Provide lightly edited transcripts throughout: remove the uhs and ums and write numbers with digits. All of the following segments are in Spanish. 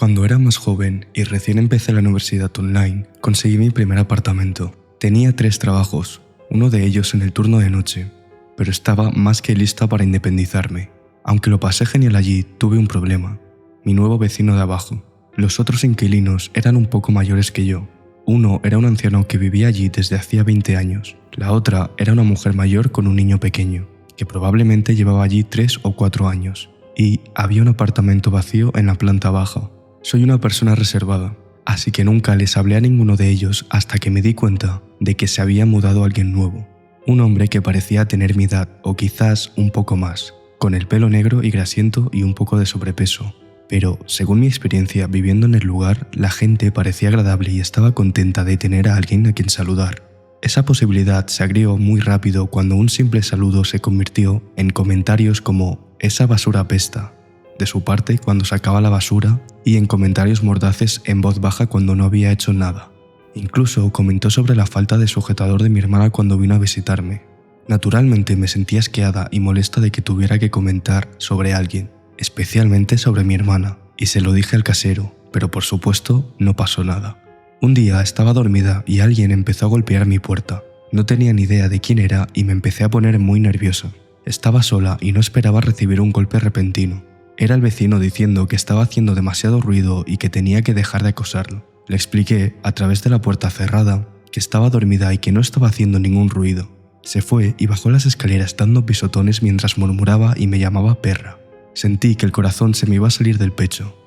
Cuando era más joven y recién empecé la universidad online, conseguí mi primer apartamento. Tenía 3 trabajos, uno de ellos en el turno de noche, pero estaba más que lista para independizarme. Aunque lo pasé genial allí, tuve un problema. Mi nuevo vecino de abajo. Los otros inquilinos eran un poco mayores que yo. Uno era un anciano que vivía allí desde hacía 20 años. La otra era una mujer mayor con un niño pequeño, que probablemente llevaba allí 3 o 4 años. Y había un apartamento vacío en la planta baja. Soy una persona reservada, así que nunca les hablé a ninguno de ellos hasta que me di cuenta de que se había mudado alguien nuevo. Un hombre que parecía tener mi edad o quizás un poco más, con el pelo negro y grasiento y un poco de sobrepeso. Pero, según mi experiencia viviendo en el lugar, la gente parecía agradable y estaba contenta de tener a alguien a quien saludar. Esa posibilidad se agrió muy rápido cuando un simple saludo se convirtió en comentarios como «esa basura apesta» de su parte cuando sacaba la basura y en comentarios mordaces en voz baja cuando no había hecho nada. Incluso comentó sobre la falta de sujetador de mi hermana cuando vino a visitarme. Naturalmente me sentía asqueada y molesta de que tuviera que comentar sobre alguien, especialmente sobre mi hermana, y se lo dije al casero, pero por supuesto no pasó nada. Un día estaba dormida y alguien empezó a golpear mi puerta. No tenía ni idea de quién era y me empecé a poner muy nerviosa. Estaba sola y no esperaba recibir un golpe repentino. Era el vecino diciendo que estaba haciendo demasiado ruido y que tenía que dejar de acosarlo. Le expliqué, a través de la puerta cerrada, que estaba dormida y que no estaba haciendo ningún ruido. Se fue y bajó las escaleras dando pisotones mientras murmuraba y me llamaba perra. Sentí que el corazón se me iba a salir del pecho.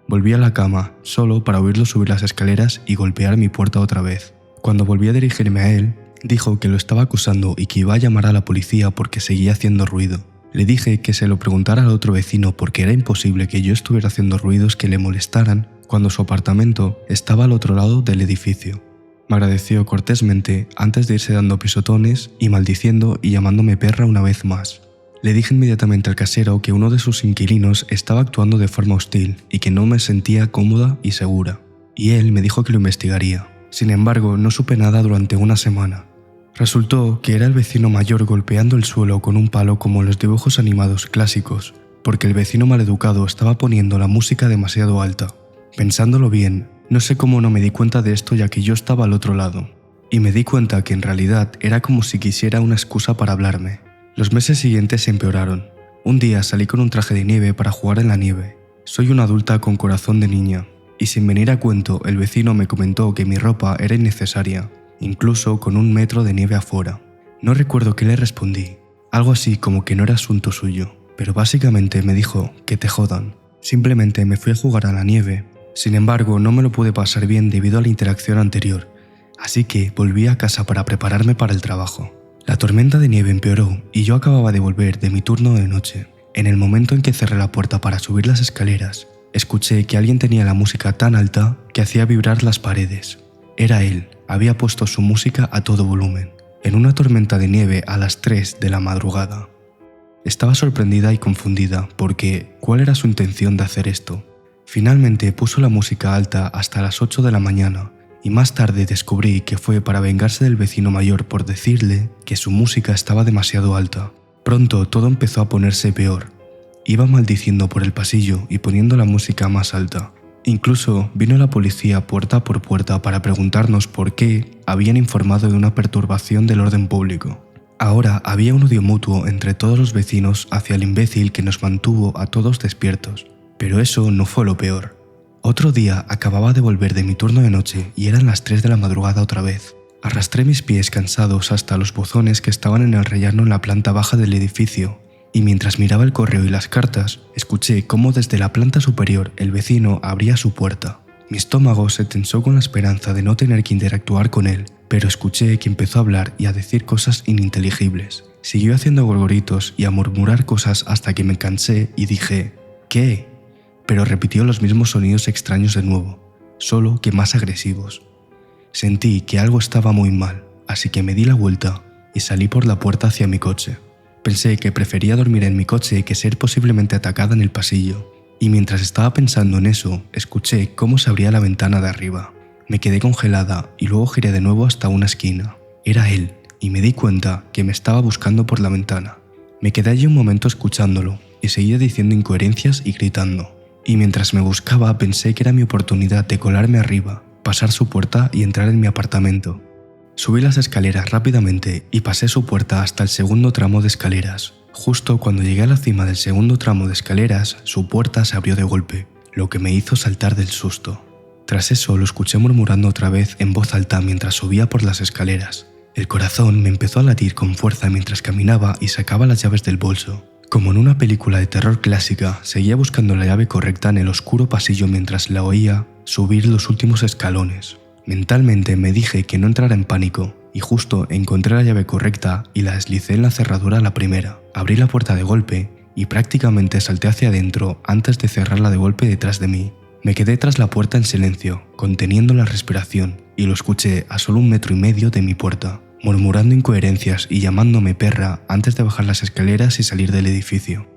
Volví a la cama, solo para oírlo subir las escaleras y golpear mi puerta otra vez. Cuando volví a dirigirme a él, dijo que lo estaba acosando y que iba a llamar a la policía porque seguía haciendo ruido. Le dije que se lo preguntara al otro vecino porque era imposible que yo estuviera haciendo ruidos que le molestaran cuando su apartamento estaba al otro lado del edificio. Me agradeció cortésmente antes de irse dando pisotones y maldiciendo y llamándome perra una vez más. Le dije inmediatamente al casero que uno de sus inquilinos estaba actuando de forma hostil y que no me sentía cómoda y segura, y él me dijo que lo investigaría. Sin embargo, no supe nada durante una semana. Resultó que era el vecino mayor golpeando el suelo con un palo como en los dibujos animados clásicos, porque el vecino maleducado estaba poniendo la música demasiado alta. Pensándolo bien, no sé cómo no me di cuenta de esto ya que yo estaba al otro lado, y me di cuenta que en realidad era como si quisiera una excusa para hablarme. Los meses siguientes se empeoraron. Un día salí con un traje de nieve para jugar en la nieve. Soy una adulta con corazón de niña, y sin venir a cuento el vecino me comentó que mi ropa era innecesaria, incluso con 1 metro de nieve afuera. No recuerdo qué le respondí, algo así como que no era asunto suyo, pero básicamente me dijo que te jodan. Simplemente me fui a jugar a la nieve. Sin embargo, no me lo pude pasar bien debido a la interacción anterior, así que volví a casa para prepararme para el trabajo. La tormenta de nieve empeoró y yo acababa de volver de mi turno de noche. En el momento en que cerré la puerta para subir las escaleras, escuché que alguien tenía la música tan alta que hacía vibrar las paredes. Era él, había puesto su música a todo volumen, en una tormenta de nieve a las 3 de la madrugada. Estaba sorprendida y confundida porque ¿cuál era su intención de hacer esto? Finalmente puso la música alta hasta las 8 de la mañana y más tarde descubrí que fue para vengarse del vecino mayor por decirle que su música estaba demasiado alta. Pronto todo empezó a ponerse peor. Iba maldiciendo por el pasillo y poniendo la música más alta. Incluso vino la policía puerta por puerta para preguntarnos por qué habían informado de una perturbación del orden público. Ahora había un odio mutuo entre todos los vecinos hacia el imbécil que nos mantuvo a todos despiertos. Pero eso no fue lo peor. Otro día acababa de volver de mi turno de noche y eran las 3 de la madrugada otra vez. Arrastré mis pies cansados hasta los buzones que estaban en el rellano en la planta baja del edificio. Y mientras miraba el correo y las cartas, escuché cómo desde la planta superior el vecino abría su puerta. Mi estómago se tensó con la esperanza de no tener que interactuar con él, pero escuché que empezó a hablar y a decir cosas ininteligibles. Siguió haciendo gorgoritos y a murmurar cosas hasta que me cansé y dije «¿Qué?», pero repitió los mismos sonidos extraños de nuevo, solo que más agresivos. Sentí que algo estaba muy mal, así que me di la vuelta y salí por la puerta hacia mi coche. Pensé que prefería dormir en mi coche que ser posiblemente atacada en el pasillo, y mientras estaba pensando en eso, escuché cómo se abría la ventana de arriba. Me quedé congelada y luego giré de nuevo hasta una esquina. Era él, y me di cuenta que me estaba buscando por la ventana. Me quedé allí un momento escuchándolo, y seguía diciendo incoherencias y gritando. y mientras me buscaba pensé que era mi oportunidad de colarme arriba, pasar su puerta y entrar en mi apartamento. Subí las escaleras rápidamente y pasé su puerta hasta el segundo tramo de escaleras. Justo cuando llegué a la cima del segundo tramo de escaleras, su puerta se abrió de golpe, lo que me hizo saltar del susto. Tras eso lo escuché murmurando otra vez en voz alta mientras subía por las escaleras. El corazón me empezó a latir con fuerza mientras caminaba y sacaba las llaves del bolso. Como en una película de terror clásica, seguía buscando la llave correcta en el oscuro pasillo mientras la oía subir los últimos escalones. Mentalmente me dije que no entrara en pánico y justo encontré la llave correcta y la deslicé en la cerradura a la primera. Abrí la puerta de golpe y prácticamente salté hacia adentro antes de cerrarla de golpe detrás de mí. Me quedé tras la puerta en silencio, conteniendo la respiración, y lo escuché a solo 1,5 metros de mi puerta, murmurando incoherencias y llamándome perra antes de bajar las escaleras y salir del edificio.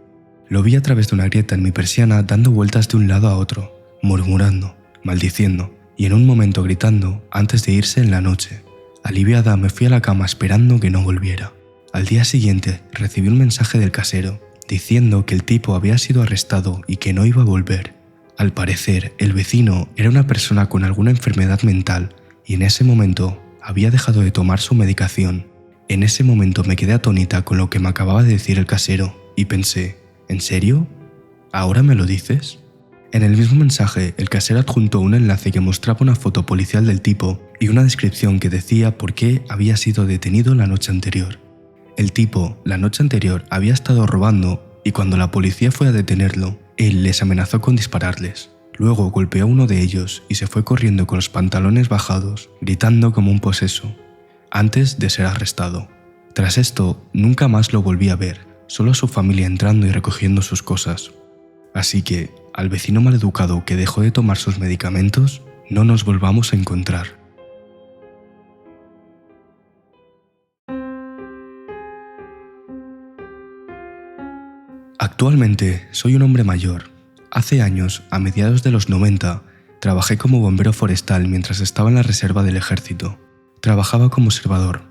Lo vi a través de una grieta en mi persiana dando vueltas de un lado a otro, murmurando, maldiciendo y en un momento gritando antes de irse en la noche. Aliviada me fui a la cama esperando que no volviera. Al día siguiente recibí un mensaje del casero diciendo que el tipo había sido arrestado y que no iba a volver. Al parecer, el vecino era una persona con alguna enfermedad mental y en ese momento había dejado de tomar su medicación. En ese momento me quedé atónita con lo que me acababa de decir el casero y pensé, ¿en serio? ¿Ahora me lo dices? En el mismo mensaje, el casero adjuntó un enlace que mostraba una foto policial del tipo y una descripción que decía por qué había sido detenido la noche anterior. El tipo, la noche anterior, había estado robando y cuando la policía fue a detenerlo, él les amenazó con dispararles. Luego golpeó a uno de ellos y se fue corriendo con los pantalones bajados, gritando como un poseso, antes de ser arrestado. Tras esto, nunca más lo volví a ver, solo a su familia entrando y recogiendo sus cosas. Así que, al vecino maleducado que dejó de tomar sus medicamentos, no nos volvamos a encontrar. Actualmente soy un hombre mayor. Hace años, a mediados de los 90, trabajé como bombero forestal mientras estaba en la reserva del ejército. Trabajaba como observador.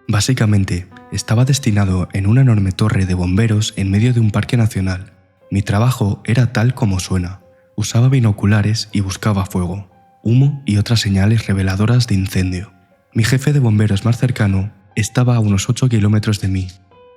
Básicamente, estaba destinado en una enorme torre de bomberos en medio de un parque nacional. Mi trabajo era tal como suena. Usaba binoculares y buscaba fuego, humo y otras señales reveladoras de incendio. Mi jefe de bomberos más cercano estaba a unos 8 kilómetros de mí.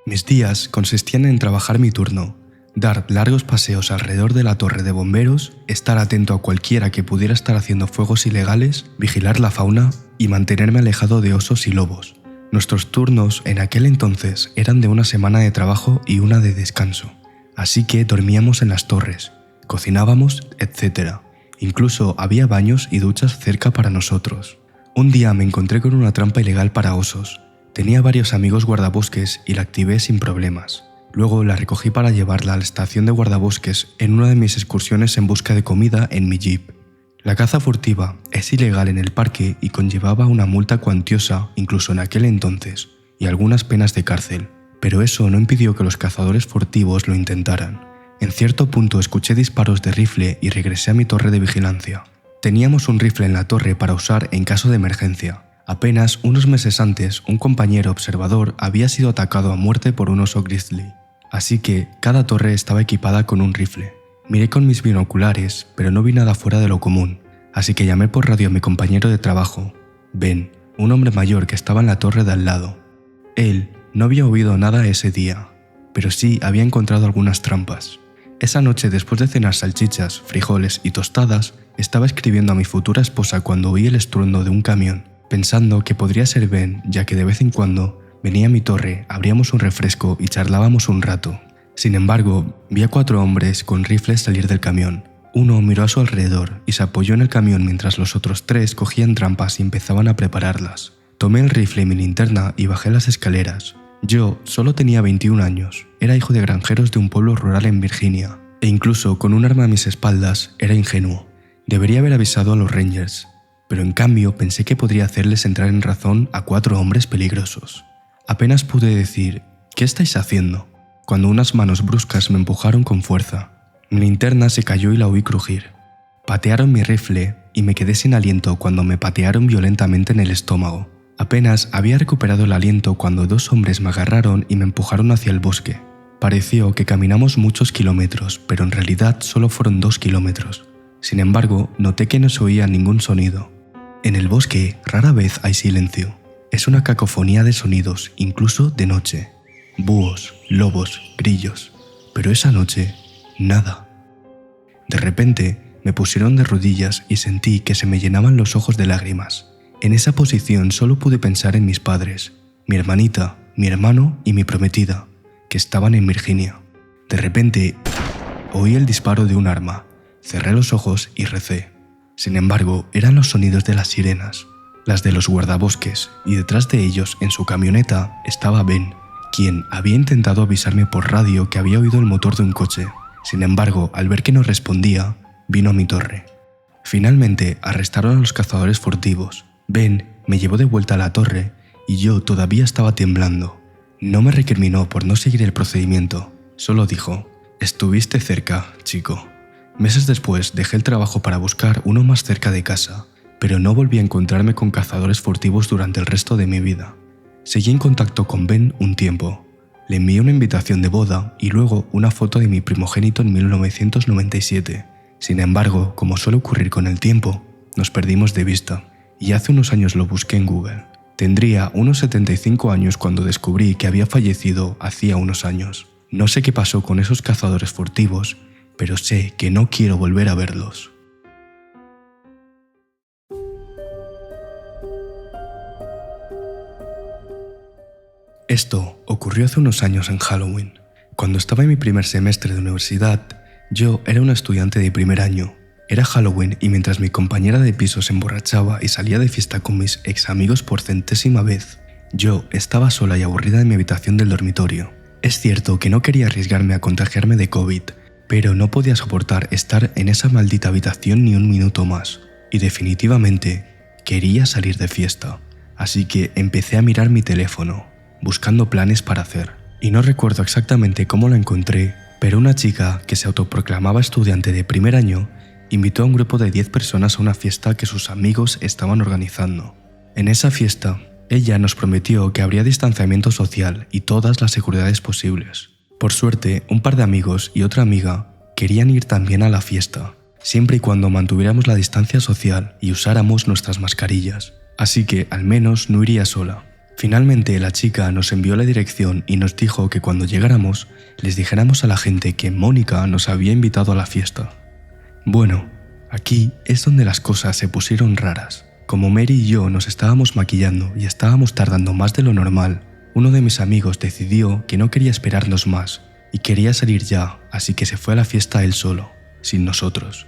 Mis días consistían en trabajar mi turno, dar largos paseos alrededor de la torre de bomberos, estar atento a cualquiera que pudiera estar haciendo fuegos ilegales, vigilar la fauna y mantenerme alejado de osos y lobos. Nuestros turnos en aquel entonces eran de una semana de trabajo y una de descanso, así que dormíamos en las torres, cocinábamos, etc. Incluso había baños y duchas cerca para nosotros. Un día me encontré con una trampa ilegal para osos. Tenía varios amigos guardabosques y la activé sin problemas. Luego la recogí para llevarla a la estación de guardabosques en una de mis excursiones en busca de comida en mi jeep. La caza furtiva es ilegal en el parque y conllevaba una multa cuantiosa incluso en aquel entonces y algunas penas de cárcel, pero eso no impidió que los cazadores furtivos lo intentaran. En cierto punto escuché disparos de rifle y regresé a mi torre de vigilancia. Teníamos un rifle en la torre para usar en caso de emergencia. Apenas unos meses antes, un compañero observador había sido atacado a muerte por un oso grizzly, así que cada torre estaba equipada con un rifle. Miré con mis binoculares, pero no vi nada fuera de lo común, así que llamé por radio a mi compañero de trabajo, Ben, un hombre mayor que estaba en la torre de al lado. Él no había oído nada ese día, pero sí había encontrado algunas trampas. Esa noche, después de cenar salchichas, frijoles y tostadas, estaba escribiendo a mi futura esposa cuando oí el estruendo de un camión, pensando que podría ser Ben, ya que de vez en cuando venía a mi torre, abríamos un refresco y charlábamos un rato. Sin embargo, vi a 4 hombres con rifles salir del camión. Uno miró a su alrededor y se apoyó en el camión mientras los otros 3 cogían trampas y empezaban a prepararlas. Tomé el rifle y mi linterna y bajé las escaleras. Yo solo tenía 21 años, era hijo de granjeros de un pueblo rural en Virginia, e incluso con un arma a mis espaldas era ingenuo. Debería haber avisado a los Rangers, pero en cambio pensé que podría hacerles entrar en razón a 4 hombres peligrosos. Apenas pude decir, ¿qué estáis haciendo?, cuando unas manos bruscas me empujaron con fuerza. Mi linterna se cayó y la oí crujir. Patearon mi rifle y me quedé sin aliento cuando me patearon violentamente en el estómago. Apenas había recuperado el aliento cuando 2 hombres me agarraron y me empujaron hacia el bosque. Pareció que caminamos muchos kilómetros, pero en realidad solo fueron 2 kilómetros. Sin embargo, noté que no se oía ningún sonido. En el bosque rara vez hay silencio. Es una cacofonía de sonidos, incluso de noche. Búhos, lobos, grillos. Pero esa noche, nada. De repente, me pusieron de rodillas y sentí que se me llenaban los ojos de lágrimas. En esa posición solo pude pensar en mis padres, mi hermanita, mi hermano y mi prometida, que estaban en Virginia. De repente, oí el disparo de un arma, cerré los ojos y recé. Sin embargo, eran los sonidos de las sirenas, las de los guardabosques, y detrás de ellos, en su camioneta, estaba Ben, quien había intentado avisarme por radio que había oído el motor de un coche. Sin embargo, al ver que no respondía, vino a mi torre. Finalmente, arrestaron a los cazadores furtivos. Ben me llevó de vuelta a la torre y yo todavía estaba temblando. No me recriminó por no seguir el procedimiento, solo dijo: «Estuviste cerca, chico». Meses después dejé el trabajo para buscar uno más cerca de casa, pero no volví a encontrarme con cazadores furtivos durante el resto de mi vida. Seguí en contacto con Ben un tiempo. Le envié una invitación de boda y luego una foto de mi primogénito en 1997. Sin embargo, como suele ocurrir con el tiempo, nos perdimos de vista, y hace unos años lo busqué en Google. Tendría unos 75 años cuando descubrí que había fallecido hacía unos años. No sé qué pasó con esos cazadores furtivos, pero sé que no quiero volver a verlos. Esto ocurrió hace unos años en Halloween. Cuando estaba en mi primer semestre de universidad, yo era una estudiante de primer año. Era Halloween y mientras mi compañera de piso se emborrachaba y salía de fiesta con mis ex amigos por centésima vez, yo estaba sola y aburrida en mi habitación del dormitorio. Es cierto que no quería arriesgarme a contagiarme de COVID, pero no podía soportar estar en esa maldita habitación ni un minuto más. Y definitivamente quería salir de fiesta. Así que empecé a mirar mi teléfono, buscando planes para hacer. Y no recuerdo exactamente cómo lo encontré, pero una chica que se autoproclamaba estudiante de primer año invitó a un grupo de 10 personas a una fiesta que sus amigos estaban organizando. En esa fiesta, ella nos prometió que habría distanciamiento social y todas las seguridades posibles. Por suerte, un par de amigos y otra amiga querían ir también a la fiesta, siempre y cuando mantuviéramos la distancia social y usáramos nuestras mascarillas. Así que al menos no iría sola. Finalmente, la chica nos envió la dirección y nos dijo que cuando llegáramos les dijéramos a la gente que Mónica nos había invitado a la fiesta. Bueno, aquí es donde las cosas se pusieron raras. Como Mary y yo nos estábamos maquillando y estábamos tardando más de lo normal, uno de mis amigos decidió que no quería esperarnos más y quería salir ya, así que se fue a la fiesta él solo, sin nosotros.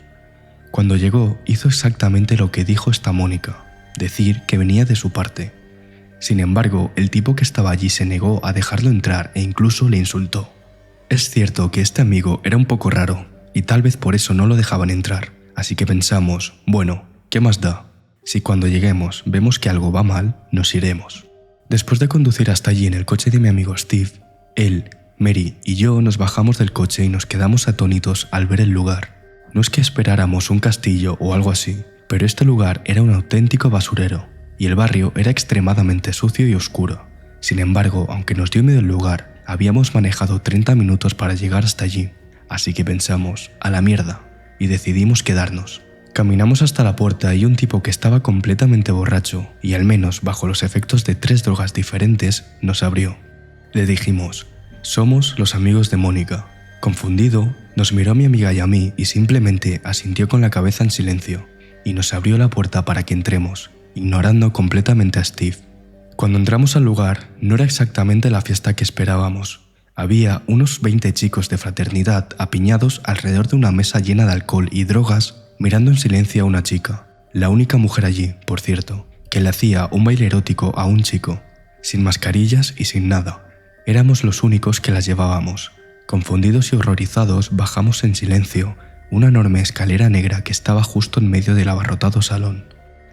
Cuando llegó, hizo exactamente lo que dijo esta Mónica, decir que venía de su parte. Sin embargo, el tipo que estaba allí se negó a dejarlo entrar e incluso le insultó. Es cierto que este amigo era un poco raro, y tal vez por eso no lo dejaban entrar, así que pensamos, bueno, ¿qué más da? Si cuando lleguemos vemos que algo va mal, nos iremos. Después de conducir hasta allí en el coche de mi amigo Steve, él, Mary y yo nos bajamos del coche y nos quedamos atónitos al ver el lugar. No es que esperáramos un castillo o algo así, pero este lugar era un auténtico basurero, y el barrio era extremadamente sucio y oscuro. Sin embargo, aunque nos dio miedo el lugar, habíamos manejado 30 minutos para llegar hasta allí. Así que pensamos, a la mierda, y decidimos quedarnos. Caminamos hasta la puerta y un tipo que estaba completamente borracho, y al menos bajo los efectos de 3 drogas diferentes, nos abrió. Le dijimos, somos los amigos de Mónica. Confundido, nos miró a mi amiga y a mí y simplemente asintió con la cabeza en silencio, y nos abrió la puerta para que entremos, ignorando completamente a Steve. Cuando entramos al lugar, no era exactamente la fiesta que esperábamos. Había unos 20 chicos de fraternidad apiñados alrededor de una mesa llena de alcohol y drogas, mirando en silencio a una chica, la única mujer allí, por cierto, que le hacía un baile erótico a un chico, sin mascarillas y sin nada. Éramos los únicos que las llevábamos. Confundidos y horrorizados, bajamos en silencio una enorme escalera negra que estaba justo en medio del abarrotado salón.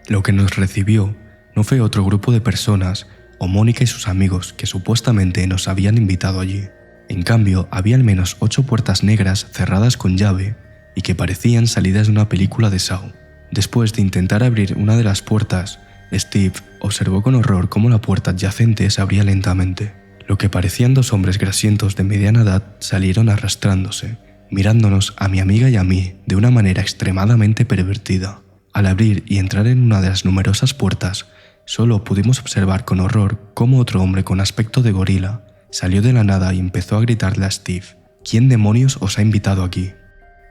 Lo que nos recibió no fue otro grupo de personas o Mónica y sus amigos que supuestamente nos habían invitado allí. En cambio, había al menos 8 puertas negras cerradas con llave y que parecían salidas de una película de Saw. Después de intentar abrir una de las puertas, Steve observó con horror cómo la puerta adyacente se abría lentamente, Lo que parecían dos hombres grasientos de mediana edad salieron arrastrándose, mirándonos a mi amiga y a mí de una manera extremadamente pervertida. Al abrir y entrar en una de las numerosas puertas, solo pudimos observar con horror cómo otro hombre con aspecto de gorila salió de la nada y empezó a gritarle a Steve: «¿Quién demonios os ha invitado aquí?»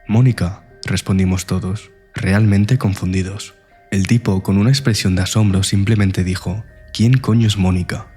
«Mónica», respondimos todos, realmente confundidos. El tipo, con una expresión de asombro, simplemente dijo: «¿Quién coño es Mónica?».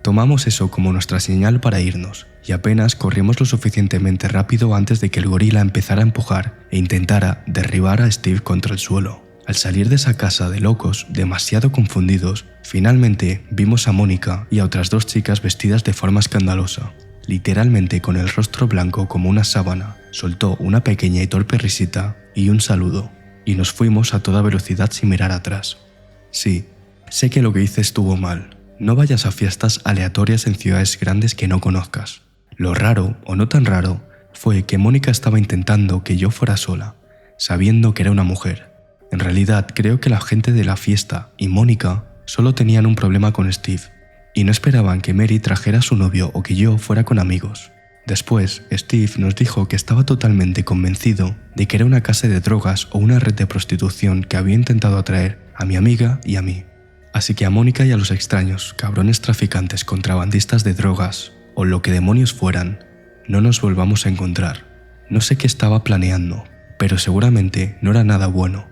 Tomamos eso como nuestra señal para irnos, y apenas corrimos lo suficientemente rápido antes de que el gorila empezara a empujar e intentara derribar a Steve contra el suelo. Al salir de esa casa de locos, demasiado confundidos, finalmente vimos a Mónica y a otras dos chicas vestidas de forma escandalosa. Literalmente con el rostro blanco como una sábana, soltó una pequeña y torpe risita y un saludo, y nos fuimos a toda velocidad sin mirar atrás. Sí, sé que lo que hice estuvo mal. No vayas a fiestas aleatorias en ciudades grandes que no conozcas. Lo raro, o no tan raro, fue que Mónica estaba intentando que yo fuera sola, sabiendo que era una mujer. En realidad creo que la gente de la fiesta y Mónica solo tenían un problema con Steve, y no esperaban que Mary trajera a su novio o que yo fuera con amigos. Después, Steve nos dijo que estaba totalmente convencido de que era una casa de drogas o una red de prostitución que había intentado atraer a mi amiga y a mí. Así que a Mónica y a los extraños, cabrones traficantes, contrabandistas de drogas, o lo que demonios fueran, no nos volvamos a encontrar. No sé qué estaba planeando, pero seguramente no era nada bueno.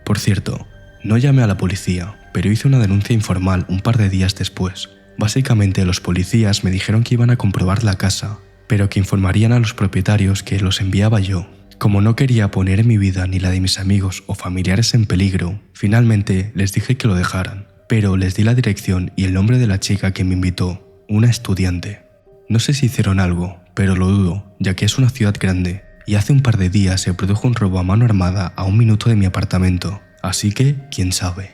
Por cierto, no llamé a la policía, pero hice una denuncia informal un par de días después. Básicamente los policías me dijeron que iban a comprobar la casa, pero que informarían a los propietarios que los enviaba yo. Como no quería poner mi vida ni la de mis amigos o familiares en peligro, finalmente les dije que lo dejaran. Pero les di la dirección y el nombre de la chica que me invitó, una estudiante. No sé si hicieron algo, pero lo dudo, ya que es una ciudad grande, y hace un par de días se produjo un robo a mano armada a 1 minuto de mi apartamento, así que, quién sabe.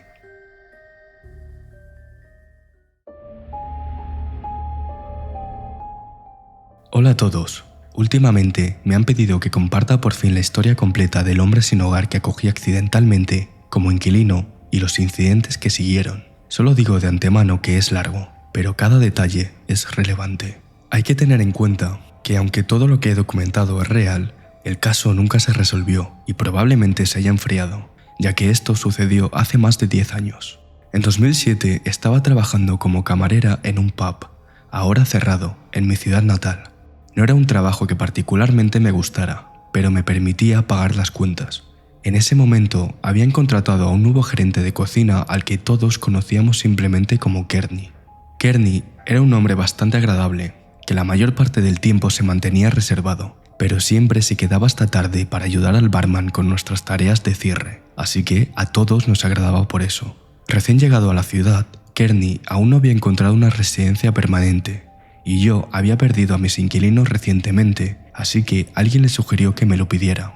Hola a todos. Últimamente me han pedido que comparta por fin la historia completa del hombre sin hogar que acogí accidentalmente como inquilino y los incidentes que siguieron. Solo digo de antemano que es largo, pero cada detalle es relevante. Hay que tener en cuenta que aunque todo lo que he documentado es real, el caso nunca se resolvió y probablemente se haya enfriado, ya que esto sucedió hace más de 10 años. En 2007 estaba trabajando como camarera en un pub, ahora cerrado, en mi ciudad natal. No era un trabajo que particularmente me gustara, pero me permitía pagar las cuentas. En ese momento habían contratado a un nuevo gerente de cocina al que todos conocíamos simplemente como Kearney. Kearney era un hombre bastante agradable, que la mayor parte del tiempo se mantenía reservado, pero siempre se quedaba hasta tarde para ayudar al barman con nuestras tareas de cierre, así que a todos nos agradaba por eso. Recién llegado a la ciudad, Kearney aún no había encontrado una residencia permanente, y yo había perdido a mis inquilinos recientemente, así que alguien le sugirió que me lo pidiera.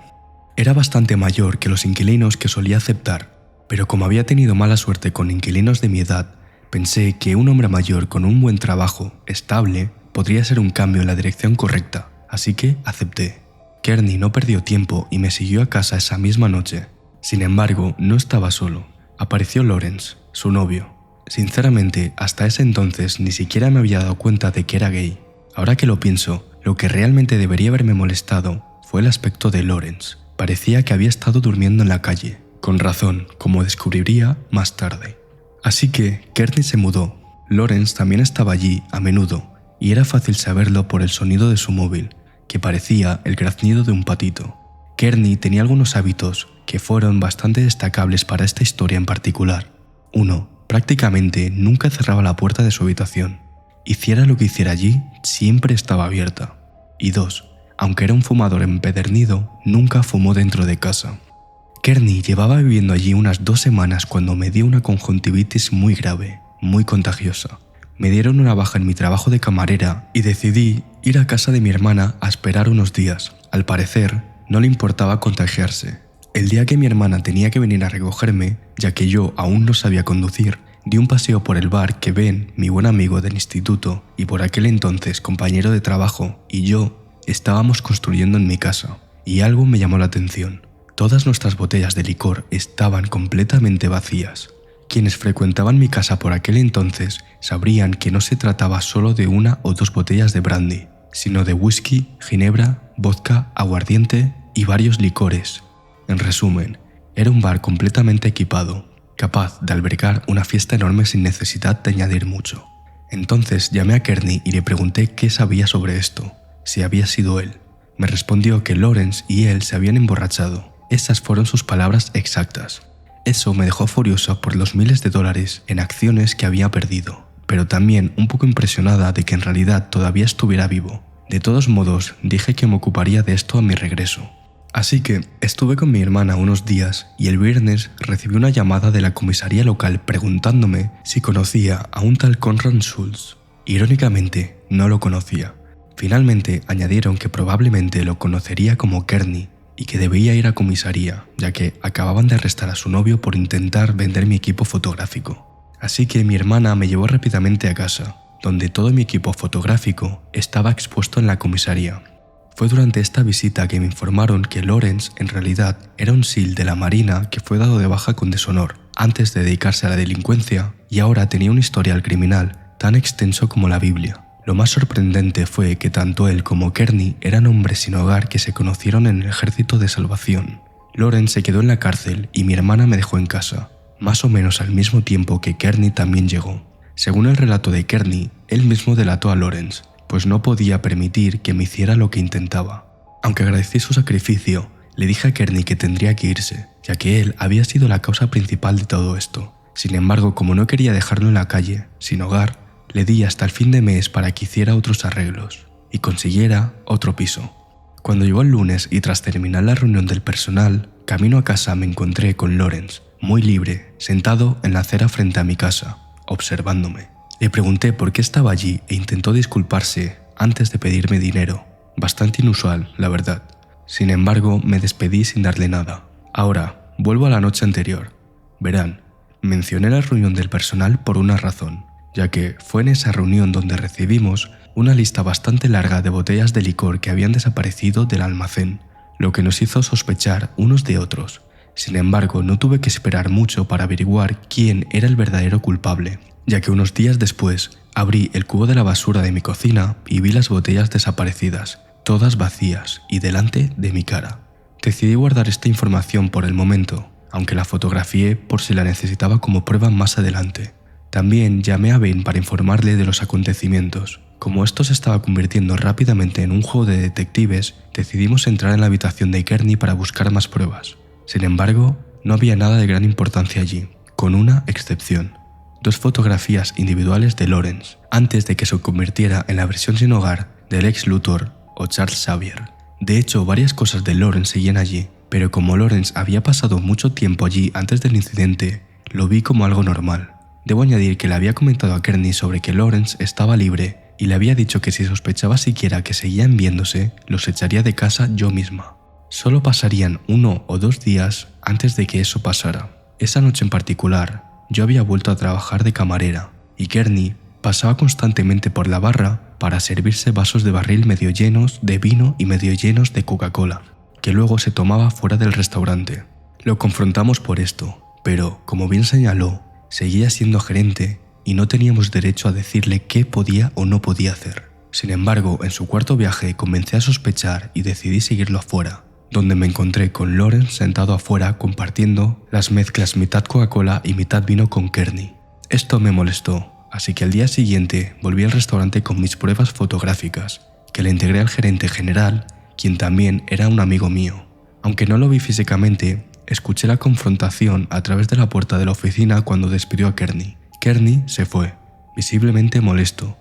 Era bastante mayor que los inquilinos que solía aceptar, pero como había tenido mala suerte con inquilinos de mi edad, pensé que un hombre mayor con un buen trabajo, estable, podría ser un cambio en la dirección correcta, así que acepté. Kearney no perdió tiempo y me siguió a casa esa misma noche. Sin embargo, no estaba solo. Apareció Lawrence, su novio. Sinceramente, hasta ese entonces ni siquiera me había dado cuenta de que era gay. Ahora que lo pienso, lo que realmente debería haberme molestado fue el aspecto de Lawrence. Parecía que había estado durmiendo en la calle, con razón, como descubriría más tarde. Así que Kearney se mudó. Lawrence también estaba allí a menudo, y era fácil saberlo por el sonido de su móvil, que parecía el graznido de un patito. Kearney tenía algunos hábitos que fueron bastante destacables para esta historia en particular. 1. Prácticamente nunca cerraba la puerta de su habitación. Hiciera lo que hiciera allí, siempre estaba abierta. Y 2. Aunque era un fumador empedernido, nunca fumó dentro de casa. Kearney llevaba viviendo allí unas 2 semanas cuando me dio una conjuntivitis muy grave, muy contagiosa. Me dieron una baja en mi trabajo de camarera y decidí ir a casa de mi hermana a esperar unos días. Al parecer, no le importaba contagiarse. El día que mi hermana tenía que venir a recogerme, ya que yo aún no sabía conducir, di un paseo por el bar que Ben, mi buen amigo del instituto y por aquel entonces compañero de trabajo, y yo estábamos construyendo en mi casa, y algo me llamó la atención. Todas nuestras botellas de licor estaban completamente vacías. Quienes frecuentaban mi casa por aquel entonces sabrían que no se trataba solo de 1 o 2 botellas de brandy, sino de whisky, ginebra, vodka, aguardiente y varios licores. En resumen, era un bar completamente equipado, capaz de albergar una fiesta enorme sin necesidad de añadir mucho. Entonces llamé a Kearney y le pregunté qué sabía sobre esto, si había sido él. Me respondió que Lawrence y él se habían emborrachado. Esas fueron sus palabras exactas. Eso me dejó furiosa por los miles de dólares en acciones que había perdido, pero también un poco impresionada de que en realidad todavía estuviera vivo. De todos modos, dije que me ocuparía de esto a mi regreso. Así que estuve con mi hermana unos días y el viernes recibí una llamada de la comisaría local preguntándome si conocía a un tal Conrad Schultz. Irónicamente, no lo conocía. Finalmente añadieron que probablemente lo conocería como Kearney y que debía ir a comisaría, ya que acababan de arrestar a su novio por intentar vender mi equipo fotográfico. Así que mi hermana me llevó rápidamente a casa, donde todo mi equipo fotográfico estaba expuesto en la comisaría. Fue durante esta visita que me informaron que Lawrence en realidad era un SEAL de la Marina que fue dado de baja con deshonor antes de dedicarse a la delincuencia y ahora tenía un historial criminal tan extenso como la Biblia. Lo más sorprendente fue que tanto él como Kearney eran hombres sin hogar que se conocieron en el Ejército de Salvación. Lawrence se quedó en la cárcel y mi hermana me dejó en casa. Más o menos al mismo tiempo que Kearney también llegó. Según el relato de Kearney, él mismo delató a Lawrence, pues no podía permitir que me hiciera lo que intentaba. Aunque agradecí su sacrificio, le dije a Kearney que tendría que irse, ya que él había sido la causa principal de todo esto. Sin embargo, como no quería dejarlo en la calle, sin hogar, le di hasta el fin de mes para que hiciera otros arreglos y consiguiera otro piso. Cuando llegó el lunes y tras terminar la reunión del personal, camino a casa me encontré con Lawrence, muy libre, sentado en la acera frente a mi casa, observándome. Le pregunté por qué estaba allí e intentó disculparse antes de pedirme dinero. Bastante inusual, la verdad. Sin embargo, me despedí sin darle nada. Ahora, vuelvo a la noche anterior. Verán, mencioné la reunión del personal por una razón, ya que fue en esa reunión donde recibimos una lista bastante larga de botellas de licor que habían desaparecido del almacén, lo que nos hizo sospechar unos de otros. Sin embargo, no tuve que esperar mucho para averiguar quién era el verdadero culpable, ya que unos días después abrí el cubo de la basura de mi cocina y vi las botellas desaparecidas, todas vacías y delante de mi cara. Decidí guardar esta información por el momento, aunque la fotografié por si la necesitaba como prueba más adelante. También llamé a Ben para informarle de los acontecimientos. Como esto se estaba convirtiendo rápidamente en un juego de detectives, decidimos entrar en la habitación de Kearney para buscar más pruebas. Sin embargo, no había nada de gran importancia allí, con una excepción. 2 fotografías individuales de Lawrence, antes de que se convirtiera en la versión sin hogar del ex Luthor o Charles Xavier. De hecho, varias cosas de Lawrence seguían allí, pero como Lawrence había pasado mucho tiempo allí antes del incidente, lo vi como algo normal. Debo añadir que le había comentado a Kearney sobre que Lawrence estaba libre y le había dicho que si sospechaba siquiera que seguían viéndose, los echaría de casa yo misma. Solo pasarían 1 o 2 días antes de que eso pasara. Esa noche en particular, yo había vuelto a trabajar de camarera y Kearney pasaba constantemente por la barra para servirse vasos de barril medio llenos de vino y medio llenos de Coca-Cola, que luego se tomaba fuera del restaurante. Lo confrontamos por esto, pero, como bien señaló, seguía siendo gerente y no teníamos derecho a decirle qué podía o no podía hacer. Sin embargo, en su cuarto viaje comencé a sospechar y decidí seguirlo afuera, donde me encontré con Lawrence sentado afuera compartiendo las mezclas mitad Coca-Cola y mitad vino con Kearney. Esto me molestó, así que al día siguiente volví al restaurante con mis pruebas fotográficas, que le integré al gerente general, quien también era un amigo mío. Aunque no lo vi físicamente, escuché la confrontación a través de la puerta de la oficina cuando despidió a Kearney. Kearney se fue, visiblemente molesto,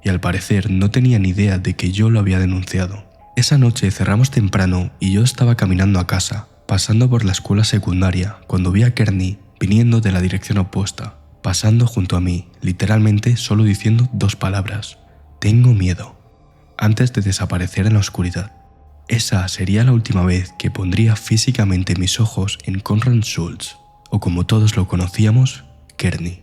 y al parecer no tenía ni idea de que yo lo había denunciado. Esa noche cerramos temprano y yo estaba caminando a casa, pasando por la escuela secundaria, cuando vi a Kearney viniendo de la dirección opuesta, pasando junto a mí, literalmente solo diciendo 2 palabras: «Tengo miedo», antes de desaparecer en la oscuridad. Esa sería la última vez que pondría físicamente mis ojos en Conrad Schultz, o como todos lo conocíamos, Kearney.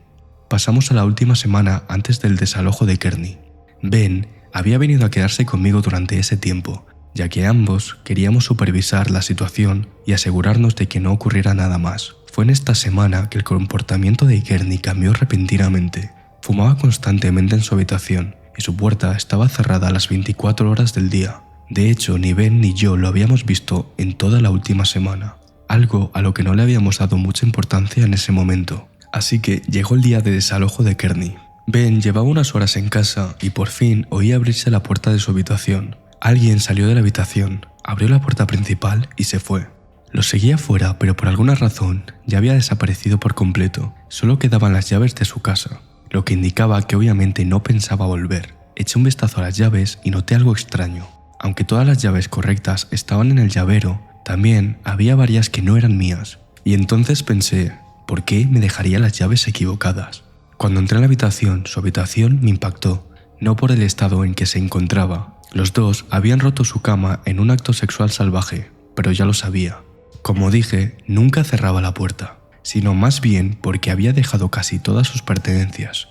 Pasamos a la última semana antes del desalojo de Kearney. Ben había venido a quedarse conmigo durante ese tiempo, ya que ambos queríamos supervisar la situación y asegurarnos de que no ocurriera nada más Fue en esta semana que el comportamiento de Kearney cambió repentinamente. Fumaba constantemente en su habitación y su puerta estaba cerrada a las 24 horas del día. De hecho, ni Ben ni yo lo habíamos visto en toda la última semana, algo a lo que no le habíamos dado mucha importancia en ese momento. Así que llegó el día de desalojo de Kearney. Ben llevaba unas horas en casa y por fin oí abrirse la puerta de su habitación. Alguien salió de la habitación, abrió la puerta principal y se fue. Lo seguía fuera, pero por alguna razón ya había desaparecido por completo. Solo quedaban las llaves de su casa, lo que indicaba que obviamente no pensaba volver. Eché un vistazo a las llaves y noté algo extraño. Aunque todas las llaves correctas estaban en el llavero, también había varias que no eran mías. Y entonces pensé, ¿por qué me dejaría las llaves equivocadas? Cuando entré en la habitación, su habitación me impactó, no por el estado en que se encontraba. Los dos habían roto su cama en un acto sexual salvaje, pero ya lo sabía. Como dije, nunca cerraba la puerta, sino más bien porque había dejado casi todas sus pertenencias,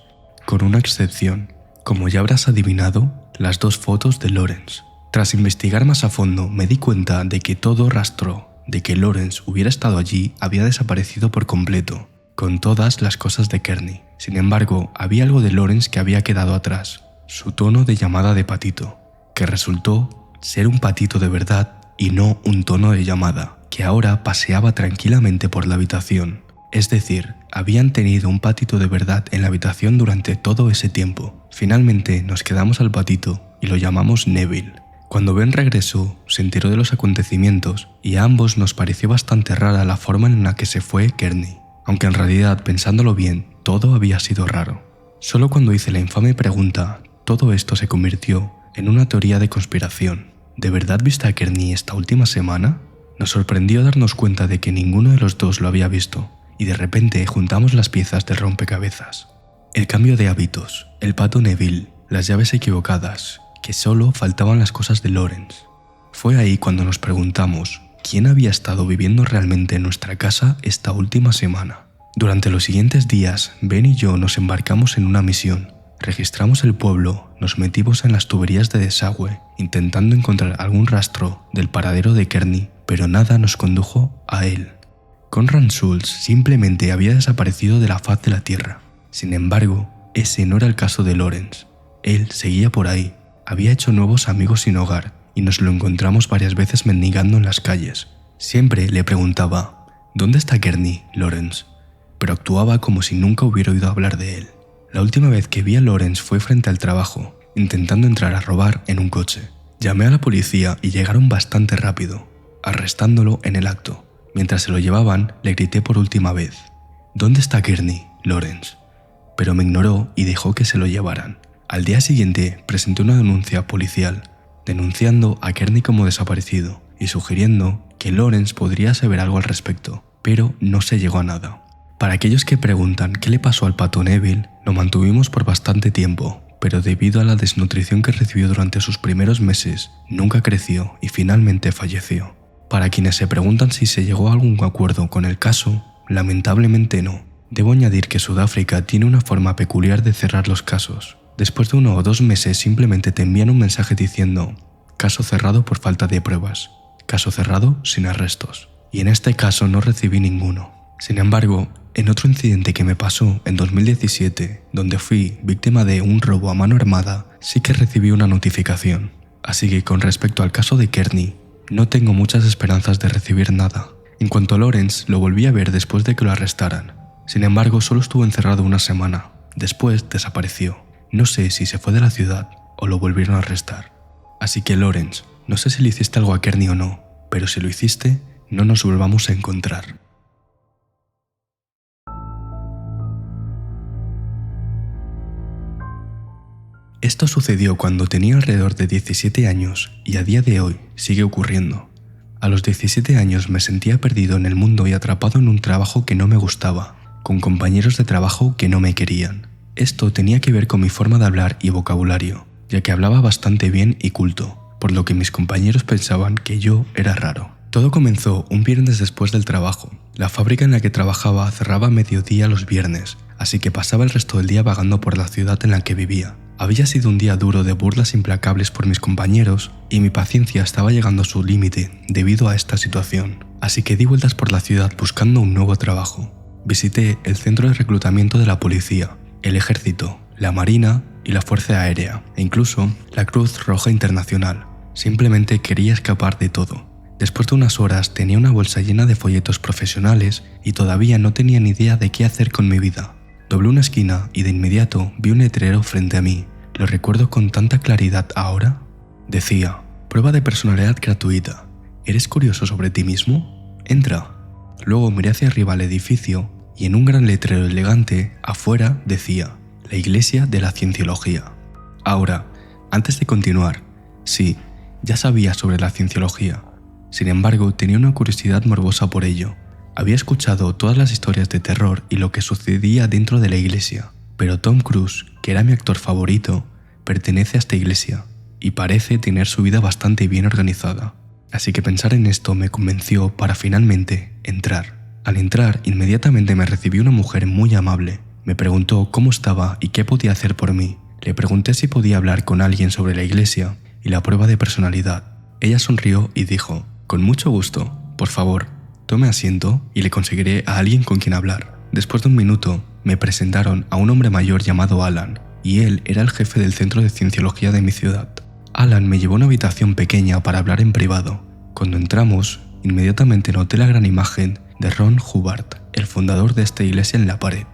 con una excepción, como ya habrás adivinado, las 2 fotos de Lawrence. Tras investigar más a fondo, me di cuenta de que todo rastro de que Lawrence hubiera estado allí había desaparecido por completo, con todas las cosas de Kearney. Sin embargo, había algo de Lawrence que había quedado atrás, su tono de llamada de patito, que resultó ser un patito de verdad y no un tono de llamada, que ahora paseaba tranquilamente por la habitación. Es decir, habían tenido un patito de verdad en la habitación durante todo ese tiempo. Finalmente nos quedamos al patito y lo llamamos Neville. Cuando Ben regresó, se enteró de los acontecimientos y a ambos nos pareció bastante rara la forma en la que se fue Kearney. Aunque en realidad, pensándolo bien, todo había sido raro. Solo cuando hice la infame pregunta, todo esto se convirtió en una teoría de conspiración. ¿De verdad viste a Kearney esta última semana? Nos sorprendió darnos cuenta de que ninguno de los dos lo había visto, y de repente juntamos las piezas del rompecabezas. El cambio de hábitos, el pato Neville, las llaves equivocadas, que solo faltaban las cosas de Lawrence. Fue ahí cuando nos preguntamos quién había estado viviendo realmente en nuestra casa esta última semana. Durante los siguientes días, Ben y yo nos embarcamos en una misión. Registramos el pueblo, nos metimos en las tuberías de desagüe, intentando encontrar algún rastro del paradero de Kearney, pero nada nos condujo a él. Conrad Schultz simplemente había desaparecido de la faz de la tierra. Sin embargo, ese no era el caso de Lawrence. Él seguía por ahí, había hecho nuevos amigos sin hogar y nos lo encontramos varias veces mendigando en las calles. Siempre le preguntaba, ¿dónde está Kearney, Lawrence? Pero actuaba como si nunca hubiera oído hablar de él. La última vez que vi a Lawrence fue frente al trabajo, intentando entrar a robar en un coche. Llamé a la policía y llegaron bastante rápido, arrestándolo en el acto. Mientras se lo llevaban, le grité por última vez, ¿dónde está Kearney, Lawrence? Pero me ignoró y dejó que se lo llevaran. Al día siguiente presenté una denuncia policial, denunciando a Kearney como desaparecido y sugiriendo que Lawrence podría saber algo al respecto, pero no se llegó a nada. Para aquellos que preguntan qué le pasó al pato Neville, lo mantuvimos por bastante tiempo, pero debido a la desnutrición que recibió durante sus primeros meses, nunca creció y finalmente falleció. Para quienes se preguntan si se llegó a algún acuerdo con el caso, lamentablemente no. Debo añadir que Sudáfrica tiene una forma peculiar de cerrar los casos. Después de 1 o 2 meses simplemente te envían un mensaje diciendo caso cerrado por falta de pruebas, caso cerrado sin arrestos. Y en este caso no recibí ninguno. Sin embargo, en otro incidente que me pasó en 2017, donde fui víctima de un robo a mano armada, sí que recibí una notificación. Así que con respecto al caso de Kearney, no tengo muchas esperanzas de recibir nada. En cuanto a Lawrence, lo volví a ver después de que lo arrestaran. Sin embargo, solo estuvo encerrado 1 semana. Después desapareció. No sé si se fue de la ciudad o lo volvieron a arrestar. Así que Lawrence, no sé si le hiciste algo a Kearney o no, pero si lo hiciste, no nos volvamos a encontrar. Esto sucedió cuando tenía alrededor de 17 años y a día de hoy sigue ocurriendo. A los 17 años me sentía perdido en el mundo y atrapado en un trabajo que no me gustaba, con compañeros de trabajo que no me querían. Esto tenía que ver con mi forma de hablar y vocabulario, ya que hablaba bastante bien y culto, por lo que mis compañeros pensaban que yo era raro. Todo comenzó un viernes después del trabajo. La fábrica en la que trabajaba cerraba a mediodía los viernes, así que pasaba el resto del día vagando por la ciudad en la que vivía. Había sido un día duro de burlas implacables por mis compañeros y mi paciencia estaba llegando a su límite debido a esta situación, así que di vueltas por la ciudad buscando un nuevo trabajo. Visité el centro de reclutamiento de la policía, el ejército, la marina y la fuerza aérea, e incluso la Cruz Roja Internacional. Simplemente quería escapar de todo. Después de unas horas tenía una bolsa llena de folletos profesionales y todavía no tenía ni idea de qué hacer con mi vida. Doblé una esquina y de inmediato vi un letrero frente a mí. Lo recuerdo con tanta claridad ahora. Decía: prueba de personalidad gratuita. ¿Eres curioso sobre ti mismo? Entra. Luego miré hacia arriba al edificio y en un gran letrero elegante afuera decía: la Iglesia de la Cienciología. Ahora, antes de continuar, sí, ya sabía sobre la cienciología. Sin embargo, tenía una curiosidad morbosa por ello. Había escuchado todas las historias de terror y lo que sucedía dentro de la iglesia, pero Tom Cruise, que era mi actor favorito, pertenece a esta iglesia y parece tener su vida bastante bien organizada. Así que pensar en esto me convenció para finalmente entrar. Al entrar, inmediatamente me recibió una mujer muy amable. Me preguntó cómo estaba y qué podía hacer por mí. Le pregunté si podía hablar con alguien sobre la iglesia y la prueba de personalidad. Ella sonrió y dijo: con mucho gusto, por favor, tome asiento y le conseguiré a alguien con quien hablar. Después de un minuto, me presentaron a un hombre mayor llamado Alan, y él era el jefe del centro de cienciología de mi ciudad. Alan me llevó a una habitación pequeña para hablar en privado. Cuando entramos, inmediatamente noté la gran imagen de Ron Hubbard, el fundador de esta iglesia, en la pared.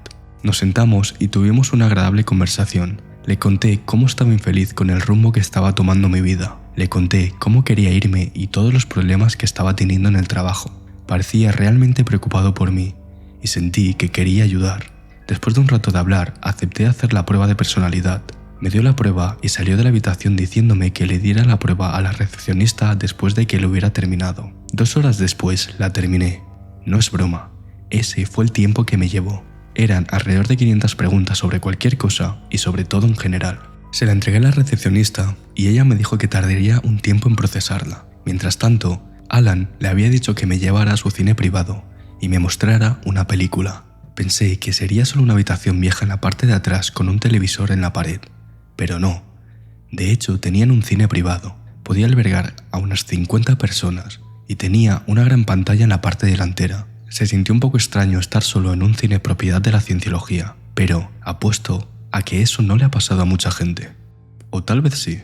Nos sentamos y tuvimos una agradable conversación. Le conté cómo estaba infeliz con el rumbo que estaba tomando mi vida. Le conté cómo quería irme y todos los problemas que estaba teniendo en el trabajo. Parecía realmente preocupado por mí y sentí que quería ayudar. Después de un rato de hablar, acepté hacer la prueba de personalidad. Me dio la prueba y salió de la habitación diciéndome que le diera la prueba a la recepcionista después de que lo hubiera terminado. 2 horas después la terminé. No es broma, ese fue el tiempo que me llevó. Eran alrededor de 500 preguntas sobre cualquier cosa y sobre todo en general. Se la entregué a la recepcionista y ella me dijo que tardaría un tiempo en procesarla. Mientras tanto, Alan le había dicho que me llevara a su cine privado y me mostrara una película. Pensé que sería solo una habitación vieja en la parte de atrás con un televisor en la pared, pero no. De hecho, tenían un cine privado. Podía albergar a unas 50 personas y tenía una gran pantalla en la parte delantera. Se sintió un poco extraño estar solo en un cine propiedad de la cienciología, pero apuesto a que eso no le ha pasado a mucha gente. O tal vez sí.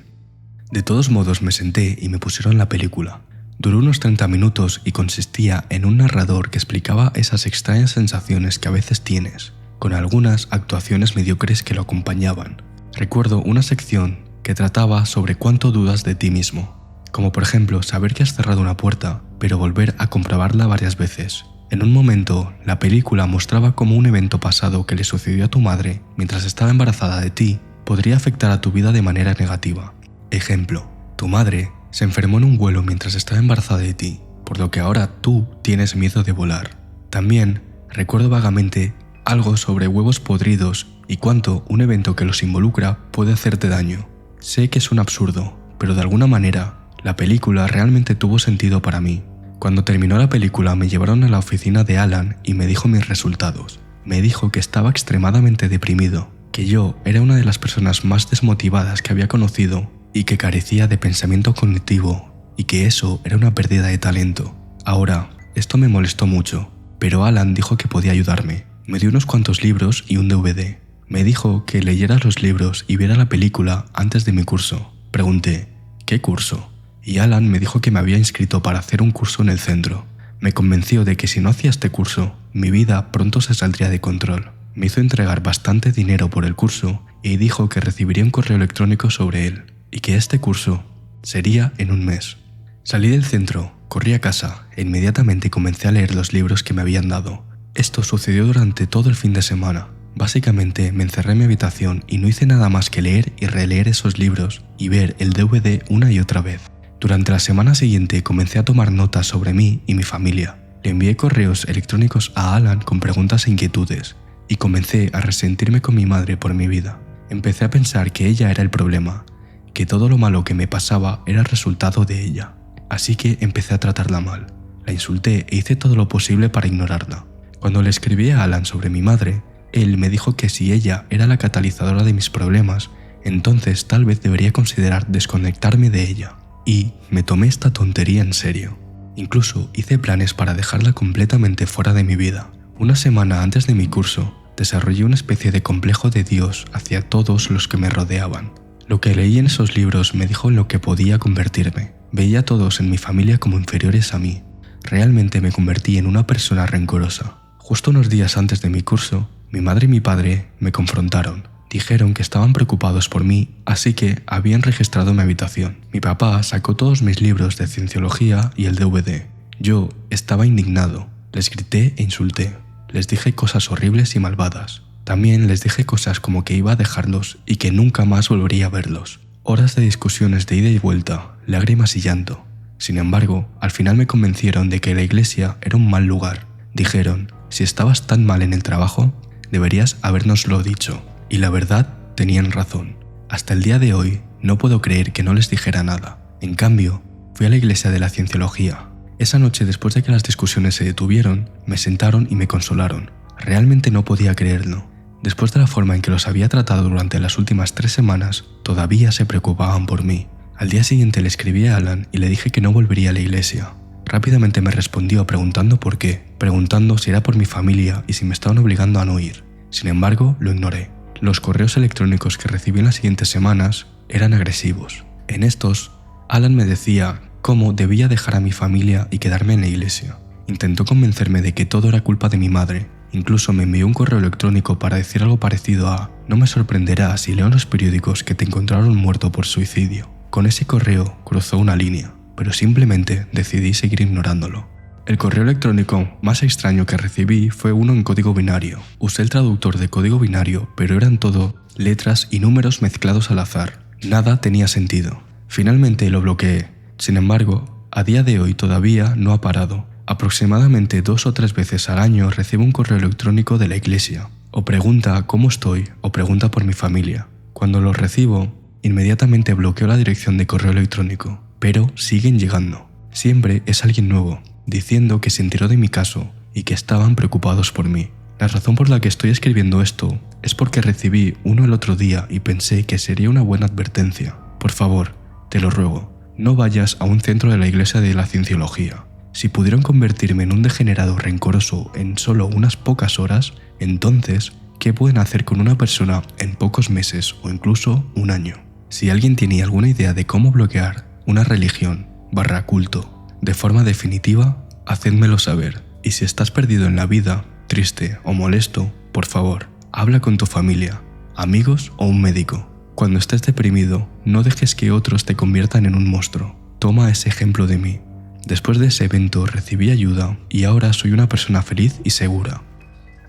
De todos modos me senté y me pusieron la película. Duró unos 30 minutos y consistía en un narrador que explicaba esas extrañas sensaciones que a veces tienes, con algunas actuaciones mediocres que lo acompañaban. Recuerdo una sección que trataba sobre cuánto dudas de ti mismo, como por ejemplo saber que has cerrado una puerta, pero volver a comprobarla varias veces. En un momento, la película mostraba cómo un evento pasado que le sucedió a tu madre mientras estaba embarazada de ti podría afectar a tu vida de manera negativa. Ejemplo, tu madre se enfermó en un vuelo mientras estaba embarazada de ti, por lo que ahora tú tienes miedo de volar. También recuerdo vagamente algo sobre huevos podridos y cuánto un evento que los involucra puede hacerte daño. Sé que es un absurdo, pero de alguna manera, la película realmente tuvo sentido para mí. Cuando terminó la película me llevaron a la oficina de Alan y me dijo mis resultados. Me dijo que estaba extremadamente deprimido, que yo era una de las personas más desmotivadas que había conocido y que carecía de pensamiento cognitivo y que eso era una pérdida de talento. Ahora, esto me molestó mucho, pero Alan dijo que podía ayudarme. Me dio unos cuantos libros y un DVD. Me dijo que leyera los libros y viera la película antes de mi curso. Pregunté, ¿qué curso? Y Alan me dijo que me había inscrito para hacer un curso en el centro. Me convenció de que si no hacía este curso, mi vida pronto se saldría de control. Me hizo entregar bastante dinero por el curso y dijo que recibiría un correo electrónico sobre él, y que este curso sería en un mes. Salí del centro, corrí a casa e inmediatamente comencé a leer los libros que me habían dado. Esto sucedió durante todo el fin de semana. Básicamente me encerré en mi habitación y no hice nada más que leer y releer esos libros y ver el DVD una y otra vez. Durante la semana siguiente comencé a tomar notas sobre mí y mi familia. Le envié correos electrónicos a Alan con preguntas e inquietudes y comencé a resentirme con mi madre por mi vida. Empecé a pensar que ella era el problema, que todo lo malo que me pasaba era el resultado de ella. Así que empecé a tratarla mal. La insulté e hice todo lo posible para ignorarla. Cuando le escribí a Alan sobre mi madre, él me dijo que si ella era la catalizadora de mis problemas, entonces tal vez debería considerar desconectarme de ella. Y me tomé esta tontería en serio. Incluso hice planes para dejarla completamente fuera de mi vida. Una semana antes de mi curso, desarrollé una especie de complejo de Dios hacia todos los que me rodeaban. Lo que leí en esos libros me dijo en lo que podía convertirme. Veía a todos en mi familia como inferiores a mí. Realmente me convertí en una persona rencorosa. Justo unos días antes de mi curso, mi madre y mi padre me confrontaron. Dijeron que estaban preocupados por mí, así que habían registrado mi habitación. Mi papá sacó todos mis libros de cienciología y el DVD. Yo estaba indignado. Les grité e insulté. Les dije cosas horribles y malvadas. También les dije cosas como que iba a dejarlos y que nunca más volvería a verlos. Horas de discusiones de ida y vuelta, lágrimas y llanto. Sin embargo, al final me convencieron de que la iglesia era un mal lugar. Dijeron, si estabas tan mal en el trabajo, deberías habérnoslo dicho. Y la verdad, tenían razón. Hasta el día de hoy, no puedo creer que no les dijera nada. En cambio, fui a la iglesia de la cienciología. Esa noche, después de que las discusiones se detuvieron, me sentaron y me consolaron. Realmente no podía creerlo. Después de la forma en que los había tratado durante las últimas 3 semanas, todavía se preocupaban por mí. Al día siguiente le escribí a Alan y le dije que no volvería a la iglesia. Rápidamente me respondió preguntando por qué, preguntando si era por mi familia y si me estaban obligando a no ir. Sin embargo, lo ignoré. Los correos electrónicos que recibí en las siguientes semanas eran agresivos. En estos, Alan me decía cómo debía dejar a mi familia y quedarme en la iglesia. Intentó convencerme de que todo era culpa de mi madre. Incluso me envió un correo electrónico para decir algo parecido a «No me sorprenderá si leo en los periódicos que te encontraron muerto por suicidio». Con ese correo cruzó una línea, pero simplemente decidí seguir ignorándolo. El correo electrónico más extraño que recibí fue uno en código binario. Usé el traductor de código binario, pero eran todo letras y números mezclados al azar. Nada tenía sentido. Finalmente lo bloqueé. Sin embargo, a día de hoy todavía no ha parado. Aproximadamente 2 o 3 veces al año recibo un correo electrónico de la iglesia. O pregunta cómo estoy, o pregunta por mi familia. Cuando los recibo, inmediatamente bloqueo la dirección de correo electrónico. Pero siguen llegando. Siempre es alguien nuevo, diciendo que se enteró de mi caso y que estaban preocupados por mí. La razón por la que estoy escribiendo esto es porque recibí uno el otro día y pensé que sería una buena advertencia. Por favor, te lo ruego, no vayas a un centro de la iglesia de la cienciología. Si pudieron convertirme en un degenerado rencoroso en solo unas pocas horas, entonces, ¿qué pueden hacer con una persona en pocos meses o incluso un año? Si alguien tiene alguna idea de cómo bloquear una religión / culto de forma definitiva, hacedmelo saber. Y si estás perdido en la vida, triste o molesto, por favor, habla con tu familia, amigos o un médico. Cuando estés deprimido, no dejes que otros te conviertan en un monstruo. Toma ese ejemplo de mí. Después de ese evento recibí ayuda y ahora soy una persona feliz y segura.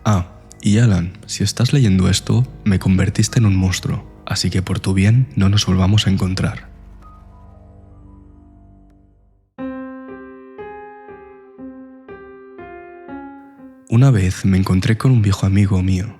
Ah, y Alan, si estás leyendo esto, me convertiste en un monstruo, así que por tu bien no nos volvamos a encontrar. Una vez me encontré con un viejo amigo mío,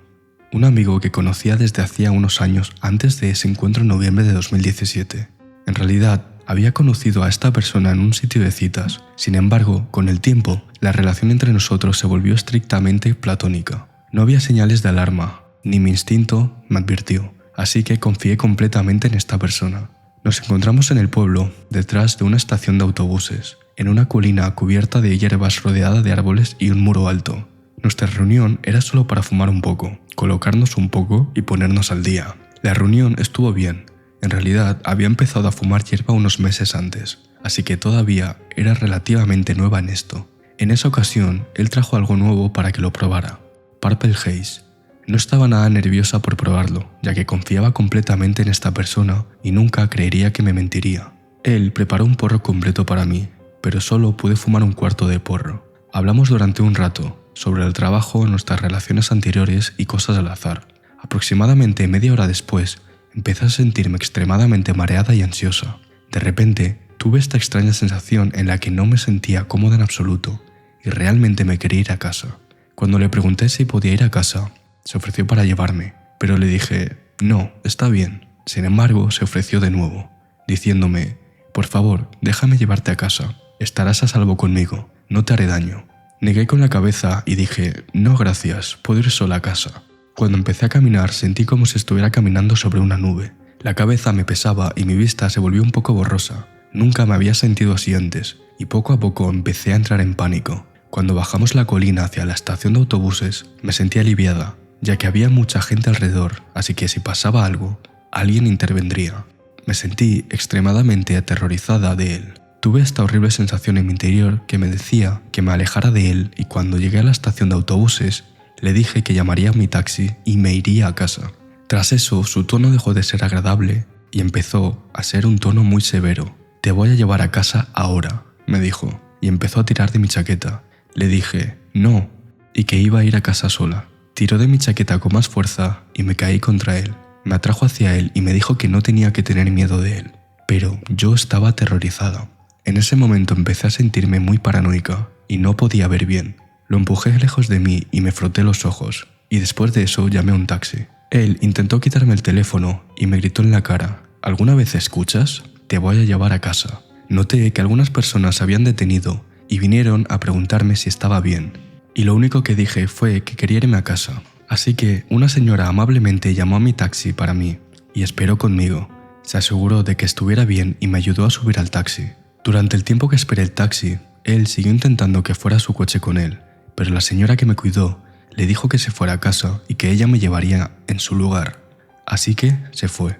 un amigo que conocía desde hacía unos años antes de ese encuentro en noviembre de 2017. En realidad, había conocido a esta persona en un sitio de citas. Sin embargo, con el tiempo, la relación entre nosotros se volvió estrictamente platónica. No había señales de alarma, ni mi instinto me advirtió, así que confié completamente en esta persona. Nos encontramos en el pueblo, detrás de una estación de autobuses, en una colina cubierta de hierbas rodeada de árboles y un muro alto. Nuestra reunión era solo para fumar un poco, colocarnos un poco y ponernos al día. La reunión estuvo bien. En realidad, había empezado a fumar hierba unos meses antes, así que todavía era relativamente nueva en esto. En esa ocasión, él trajo algo nuevo para que lo probara. Purple Haze. No estaba nada nerviosa por probarlo, ya que confiaba completamente en esta persona y nunca creería que me mentiría. Él preparó un porro completo para mí, pero solo pude fumar un cuarto de porro. Hablamos durante un rato, sobre el trabajo, nuestras relaciones anteriores y cosas al azar. Aproximadamente media hora después, empecé a sentirme extremadamente mareada y ansiosa. De repente, tuve esta extraña sensación en la que no me sentía cómoda en absoluto y realmente me quería ir a casa. Cuando le pregunté si podía ir a casa, se ofreció para llevarme, pero le dije, no, está bien. Sin embargo, se ofreció de nuevo, diciéndome, por favor, déjame llevarte a casa, estarás a salvo conmigo, no te haré daño. Negué con la cabeza y dije, no gracias, puedo ir sola a casa. Cuando empecé a caminar sentí como si estuviera caminando sobre una nube. La cabeza me pesaba y mi vista se volvió un poco borrosa. Nunca me había sentido así antes, y poco a poco empecé a entrar en pánico. Cuando bajamos la colina hacia la estación de autobuses, me sentí aliviada, ya que había mucha gente alrededor, así que si pasaba algo, alguien intervendría. Me sentí extremadamente aterrorizada de él. Tuve esta horrible sensación en mi interior que me decía que me alejara de él, y cuando llegué a la estación de autobuses, le dije que llamaría a mi taxi y me iría a casa. Tras eso, su tono dejó de ser agradable y empezó a ser un tono muy severo. «Te voy a llevar a casa ahora», me dijo, y empezó a tirar de mi chaqueta. Le dije «no» y que iba a ir a casa sola. Tiró de mi chaqueta con más fuerza y me caí contra él. Me atrajo hacia él y me dijo que no tenía que tener miedo de él, pero yo estaba aterrorizada. En ese momento empecé a sentirme muy paranoica y no podía ver bien. Lo empujé lejos de mí y me froté los ojos, y después de eso llamé a un taxi. Él intentó quitarme el teléfono y me gritó en la cara «¿Alguna vez escuchas? Te voy a llevar a casa». Noté que algunas personas se habían detenido y vinieron a preguntarme si estaba bien, y lo único que dije fue que quería irme a casa. Así que una señora amablemente llamó a mi taxi para mí y esperó conmigo. Se aseguró de que estuviera bien y me ayudó a subir al taxi. Durante el tiempo que esperé el taxi, él siguió intentando que fuera a su coche con él, pero la señora que me cuidó le dijo que se fuera a casa y que ella me llevaría en su lugar. Así que se fue.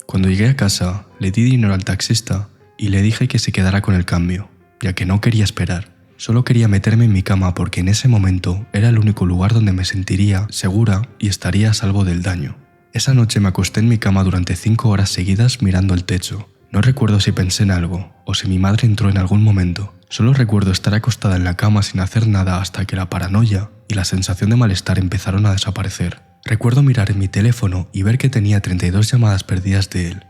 Cuando llegué a casa, le di dinero al taxista y le dije que se quedara con el cambio, ya que no quería esperar. Solo quería meterme en mi cama porque en ese momento era el único lugar donde me sentiría segura y estaría a salvo del daño. Esa noche me acosté en mi cama durante 5 horas seguidas mirando el techo. No recuerdo si pensé en algo o si mi madre entró en algún momento. Solo recuerdo estar acostada en la cama sin hacer nada hasta que la paranoia y la sensación de malestar empezaron a desaparecer. Recuerdo mirar en mi teléfono y ver que tenía 32 llamadas perdidas de él,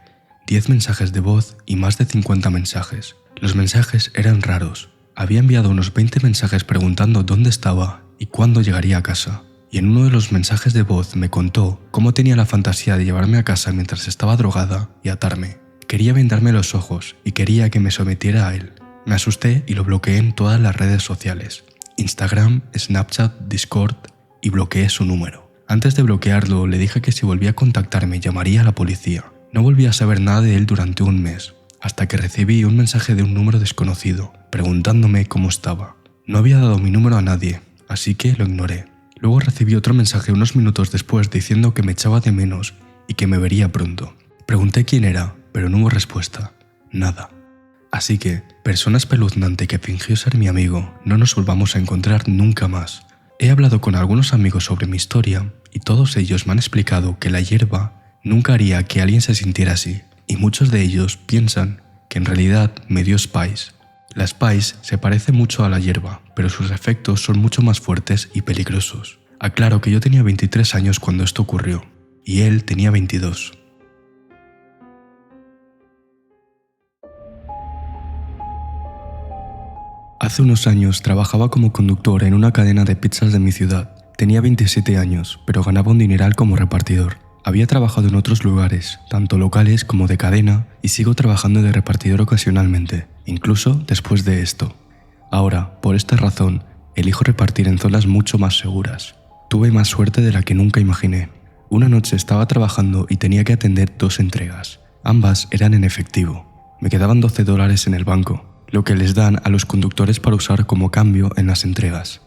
10 mensajes de voz y más de 50 mensajes. Los mensajes eran raros. Había enviado unos 20 mensajes preguntando dónde estaba y cuándo llegaría a casa. Y en uno de los mensajes de voz me contó cómo tenía la fantasía de llevarme a casa mientras estaba drogada y atarme. Quería vendarme los ojos y quería que me sometiera a él. Me asusté y lo bloqueé en todas las redes sociales: Instagram, Snapchat, Discord, y bloqueé su número. Antes de bloquearlo, le dije que si volvía a contactarme llamaría a la policía. No volví a saber nada de él durante un mes, hasta que recibí un mensaje de un número desconocido, preguntándome cómo estaba. No había dado mi número a nadie, así que lo ignoré. Luego recibí otro mensaje unos minutos después diciendo que me echaba de menos y que me vería pronto. Pregunté quién era, pero no hubo respuesta. Nada. Así que, persona espeluznante que fingió ser mi amigo, no nos volvamos a encontrar nunca más. He hablado con algunos amigos sobre mi historia y todos ellos me han explicado que la hierba nunca haría que alguien se sintiera así, y muchos de ellos piensan que en realidad me dio Spice. La Spice se parece mucho a la hierba, pero sus efectos son mucho más fuertes y peligrosos. Aclaro que yo tenía 23 años cuando esto ocurrió, y él tenía 22. Hace unos años trabajaba como conductor en una cadena de pizzas de mi ciudad. Tenía 27 años, pero ganaba un dineral como repartidor. Había trabajado en otros lugares, tanto locales como de cadena, y sigo trabajando de repartidor ocasionalmente, incluso después de esto. Ahora, por esta razón, elijo repartir en zonas mucho más seguras. Tuve más suerte de la que nunca imaginé. Una noche estaba trabajando y tenía que atender 2 entregas. Ambas eran en efectivo. Me quedaban $12 en el banco, lo que les dan a los conductores para usar como cambio en las entregas.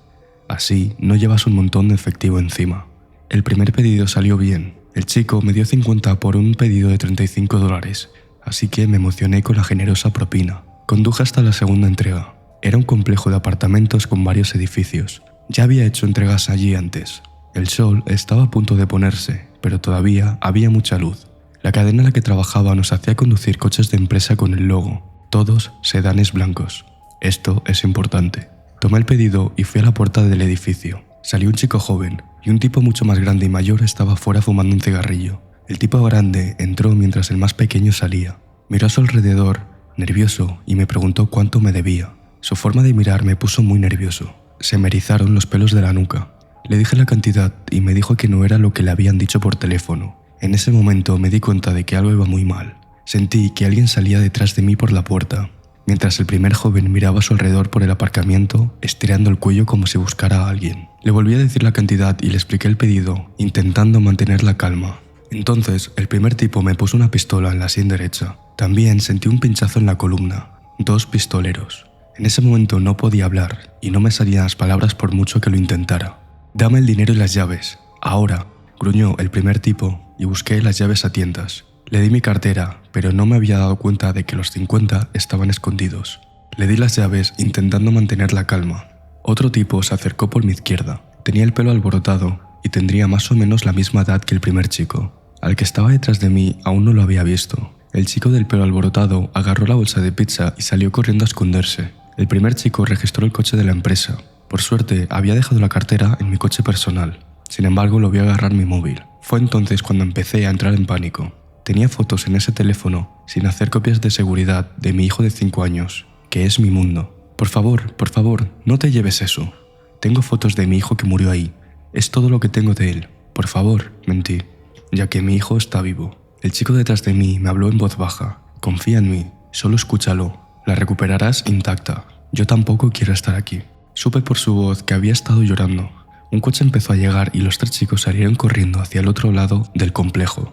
Así no llevas un montón de efectivo encima. El primer pedido salió bien. El chico me dio 50 por un pedido de $35, así que me emocioné con la generosa propina. Conduje hasta la segunda entrega. Era un complejo de apartamentos con varios edificios. Ya había hecho entregas allí antes. El sol estaba a punto de ponerse, pero todavía había mucha luz. La cadena en la que trabajaba nos hacía conducir coches de empresa con el logo, todos sedanes blancos. Esto es importante. Tomé el pedido y fui a la puerta del edificio. Salió un chico joven y un tipo mucho más grande y mayor estaba fuera fumando un cigarrillo. El tipo grande entró mientras el más pequeño salía. Miró a su alrededor, nervioso, y me preguntó cuánto me debía. Su forma de mirar me puso muy nervioso. Se me erizaron los pelos de la nuca. Le dije la cantidad y me dijo que no era lo que le habían dicho por teléfono. En ese momento me di cuenta de que algo iba muy mal. Sentí que alguien salía detrás de mí por la puerta, mientras el primer joven miraba a su alrededor por el aparcamiento, estirando el cuello como si buscara a alguien. Le volví a decir la cantidad y le expliqué el pedido, intentando mantener la calma. Entonces, el primer tipo me puso una pistola en la sien derecha. También sentí un pinchazo en la columna. 2 pistoleros. En ese momento no podía hablar y no me salían las palabras por mucho que lo intentara. «Dame el dinero y las llaves. Ahora», gruñó el primer tipo y busqué las llaves a tientas. Le di mi cartera, pero no me había dado cuenta de que los 50 estaban escondidos. Le di las llaves intentando mantener la calma. Otro tipo se acercó por mi izquierda. Tenía el pelo alborotado y tendría más o menos la misma edad que el primer chico. Al que estaba detrás de mí aún no lo había visto. El chico del pelo alborotado agarró la bolsa de pizza y salió corriendo a esconderse. El primer chico registró el coche de la empresa. Por suerte, había dejado la cartera en mi coche personal. Sin embargo, lo vi agarrar mi móvil. Fue entonces cuando empecé a entrar en pánico. Tenía fotos en ese teléfono, sin hacer copias de seguridad, de mi hijo de 5 años, que es mi mundo. Por favor, no te lleves eso. Tengo fotos de mi hijo que murió ahí. Es todo lo que tengo de él. Por favor, mentí, ya que mi hijo está vivo. El chico detrás de mí me habló en voz baja. Confía en mí, solo escúchalo. La recuperarás intacta. Yo tampoco quiero estar aquí. Supe por su voz que había estado llorando. Un coche empezó a llegar y los 3 chicos salieron corriendo hacia el otro lado del complejo.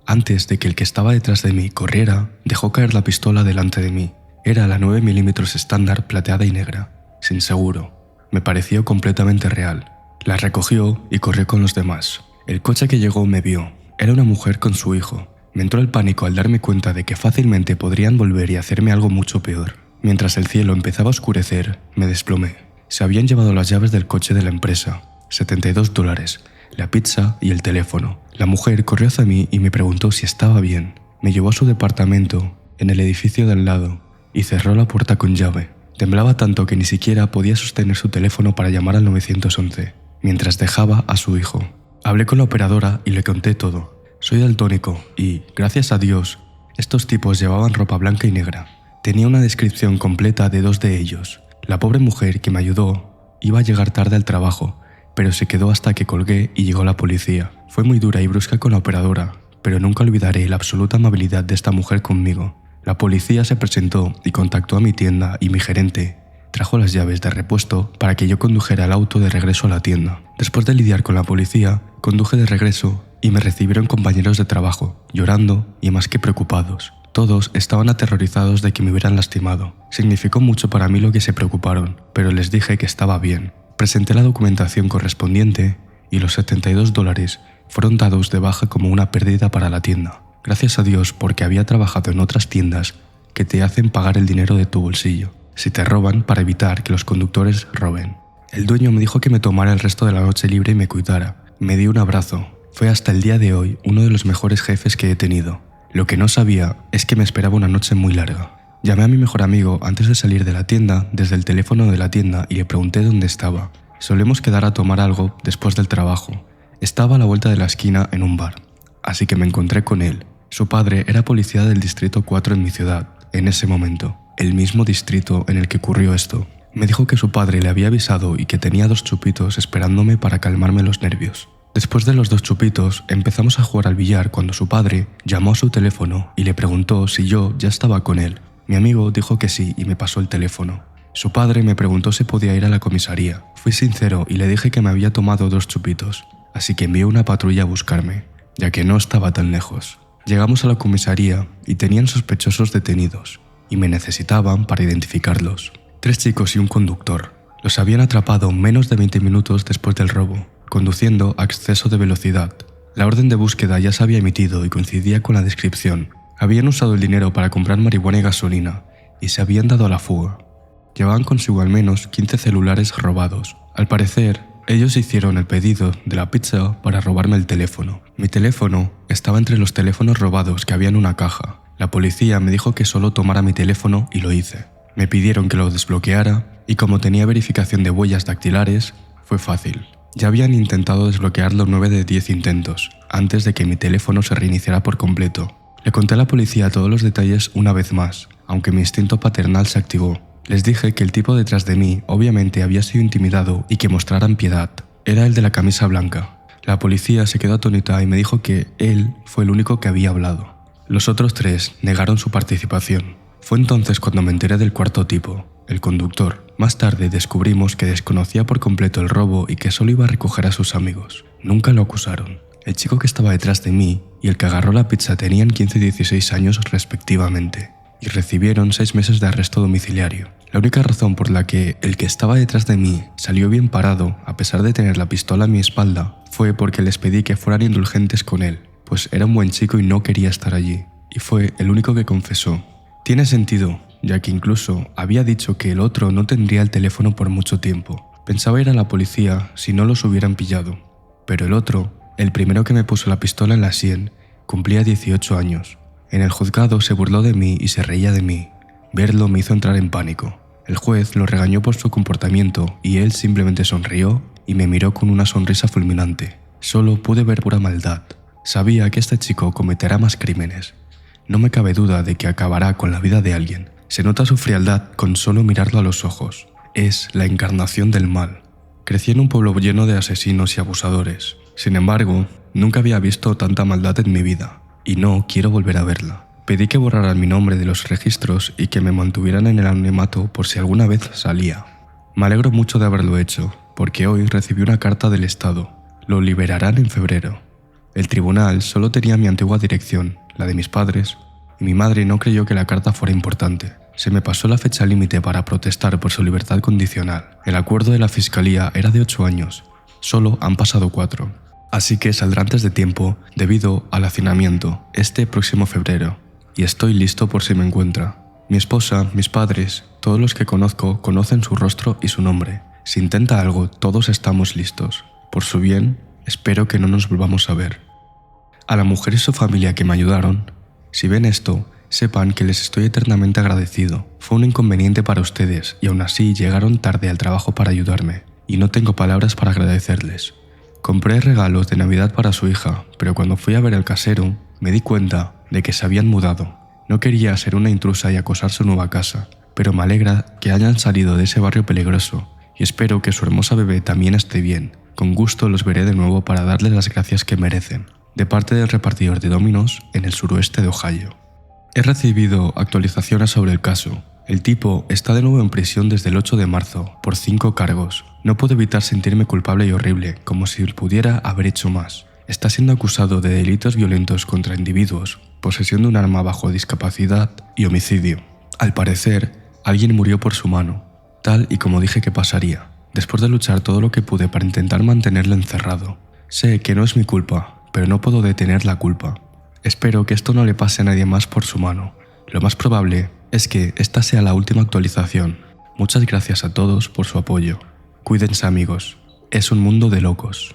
Antes de que el que estaba detrás de mí corriera, dejó caer la pistola delante de mí. Era la 9 mm estándar plateada y negra, sin seguro. Me pareció completamente real. La recogió y corrió con los demás. El coche que llegó me vio. Era una mujer con su hijo. Me entró el pánico al darme cuenta de que fácilmente podrían volver y hacerme algo mucho peor. Mientras el cielo empezaba a oscurecer, me desplomé. Se habían llevado las llaves del coche de la empresa, $72, la pizza y el teléfono. La mujer corrió hacia mí y me preguntó si estaba bien. Me llevó a su departamento, en el edificio de al lado, y cerró la puerta con llave. Temblaba tanto que ni siquiera podía sostener su teléfono para llamar al 911, mientras dejaba a su hijo. Hablé con la operadora y le conté todo. Soy daltónico y, gracias a Dios, estos tipos llevaban ropa blanca y negra. Tenía una descripción completa de 2 de ellos. La pobre mujer que me ayudó iba a llegar tarde al trabajo, pero se quedó hasta que colgué y llegó la policía. Fue muy dura y brusca con la operadora, pero nunca olvidaré la absoluta amabilidad de esta mujer conmigo. La policía se presentó y contactó a mi tienda y mi gerente trajo las llaves de repuesto para que yo condujera el auto de regreso a la tienda. Después de lidiar con la policía, conduje de regreso y me recibieron compañeros de trabajo, llorando y más que preocupados. Todos estaban aterrorizados de que me hubieran lastimado. Significó mucho para mí lo que se preocuparon, pero les dije que estaba bien. Presenté la documentación correspondiente y los $72 fueron dados de baja como una pérdida para la tienda. Gracias a Dios, porque había trabajado en otras tiendas que te hacen pagar el dinero de tu bolsillo si te roban, para evitar que los conductores roben. El dueño me dijo que me tomara el resto de la noche libre y me cuidara. Me dio un abrazo. Fue hasta el día de hoy uno de los mejores jefes que he tenido. Lo que no sabía es que me esperaba una noche muy larga. Llamé a mi mejor amigo antes de salir de la tienda desde el teléfono de la tienda y le pregunté dónde estaba. Solemos quedar a tomar algo después del trabajo. Estaba a la vuelta de la esquina en un bar, así que me encontré con él. Su padre era policía del distrito 4 en mi ciudad, en ese momento, el mismo distrito en el que ocurrió esto. Me dijo que su padre le había avisado y que tenía 2 chupitos esperándome para calmarme los nervios. Después de los 2 chupitos, empezamos a jugar al billar cuando su padre llamó a su teléfono y le preguntó si yo ya estaba con él. Mi amigo dijo que sí y me pasó el teléfono. Su padre me preguntó si podía ir a la comisaría. Fui sincero y le dije que me había tomado 2 chupitos, así que envió una patrulla a buscarme, ya que no estaba tan lejos. Llegamos a la comisaría y tenían sospechosos detenidos, y me necesitaban para identificarlos. 3 chicos y un conductor. Los habían atrapado menos de 20 minutos después del robo, conduciendo a exceso de velocidad. La orden de búsqueda ya se había emitido y coincidía con la descripción. Habían usado el dinero para comprar marihuana y gasolina, y se habían dado a la fuga. Llevaban consigo al menos 15 celulares robados. Al parecer, ellos hicieron el pedido de la pizza para robarme el teléfono. Mi teléfono estaba entre los teléfonos robados que había en una caja. La policía me dijo que solo tomara mi teléfono y lo hice. Me pidieron que lo desbloqueara y como tenía verificación de huellas dactilares, fue fácil. Ya habían intentado desbloquearlo 9 de 10 intentos, antes de que mi teléfono se reiniciara por completo. Le conté a la policía todos los detalles una vez más, aunque mi instinto paternal se activó. Les dije que el tipo detrás de mí obviamente había sido intimidado y que mostraran piedad. Era el de la camisa blanca. La policía se quedó atónita y me dijo que él fue el único que había hablado. Los otros 3 negaron su participación. Fue entonces cuando me enteré del cuarto tipo, el conductor. Más tarde descubrimos que desconocía por completo el robo y que solo iba a recoger a sus amigos. Nunca lo acusaron. El chico que estaba detrás de mí y el que agarró la pizza tenían 15 y 16 años respectivamente, y recibieron 6 meses de arresto domiciliario. La única razón por la que el que estaba detrás de mí salió bien parado, a pesar de tener la pistola a mi espalda, fue porque les pedí que fueran indulgentes con él, pues era un buen chico y no quería estar allí, y fue el único que confesó. Tiene sentido, ya que incluso había dicho que el otro no tendría el teléfono por mucho tiempo. Pensaba ir a la policía si no los hubieran pillado, pero el otro, el primero que me puso la pistola en la sien, cumplía 18 años. En el juzgado se burló de mí y se reía de mí. Verlo me hizo entrar en pánico. El juez lo regañó por su comportamiento y él simplemente sonrió y me miró con una sonrisa fulminante. Solo pude ver pura maldad. Sabía que este chico cometerá más crímenes. No me cabe duda de que acabará con la vida de alguien. Se nota su frialdad con solo mirarlo a los ojos. Es la encarnación del mal. Crecí en un pueblo lleno de asesinos y abusadores. Sin embargo, nunca había visto tanta maldad en mi vida, y no quiero volver a verla. Pedí que borraran mi nombre de los registros y que me mantuvieran en el anonimato por si alguna vez salía. Me alegro mucho de haberlo hecho, porque hoy recibí una carta del Estado. Lo liberarán en febrero. El tribunal solo tenía mi antigua dirección, la de mis padres, y mi madre no creyó que la carta fuera importante. Se me pasó la fecha límite para protestar por su libertad condicional. El acuerdo de la fiscalía era de 8 años. Solo han pasado 4. Así que saldrá antes de tiempo debido al hacinamiento este próximo febrero. Y estoy listo por si me encuentra. Mi esposa, mis padres, todos los que conozco conocen su rostro y su nombre. Si intenta algo, todos estamos listos. Por su bien, espero que no nos volvamos a ver. A la mujer y su familia que me ayudaron, si ven esto, sepan que les estoy eternamente agradecido. Fue un inconveniente para ustedes y aún así llegaron tarde al trabajo para ayudarme, y no tengo palabras para agradecerles. Compré regalos de Navidad para su hija, pero cuando fui a ver al casero, me di cuenta de que se habían mudado. No quería ser una intrusa y acosar su nueva casa, pero me alegra que hayan salido de ese barrio peligroso, y espero que su hermosa bebé también esté bien. Con gusto los veré de nuevo para darles las gracias que merecen. De parte del repartidor de Domino's en el suroeste de Ohio. He recibido actualizaciones sobre el caso. El tipo está de nuevo en prisión desde el 8 de marzo, por 5 cargos. No puedo evitar sentirme culpable y horrible, como si pudiera haber hecho más. Está siendo acusado de delitos violentos contra individuos, posesión de un arma bajo discapacidad y homicidio. Al parecer, alguien murió por su mano, tal y como dije que pasaría, después de luchar todo lo que pude para intentar mantenerlo encerrado. Sé que no es mi culpa, pero no puedo detener la culpa. Espero que esto no le pase a nadie más por su mano. Lo más probable es que esta sea la última actualización. Muchas gracias a todos por su apoyo. Cuídense, amigos. Es un mundo de locos.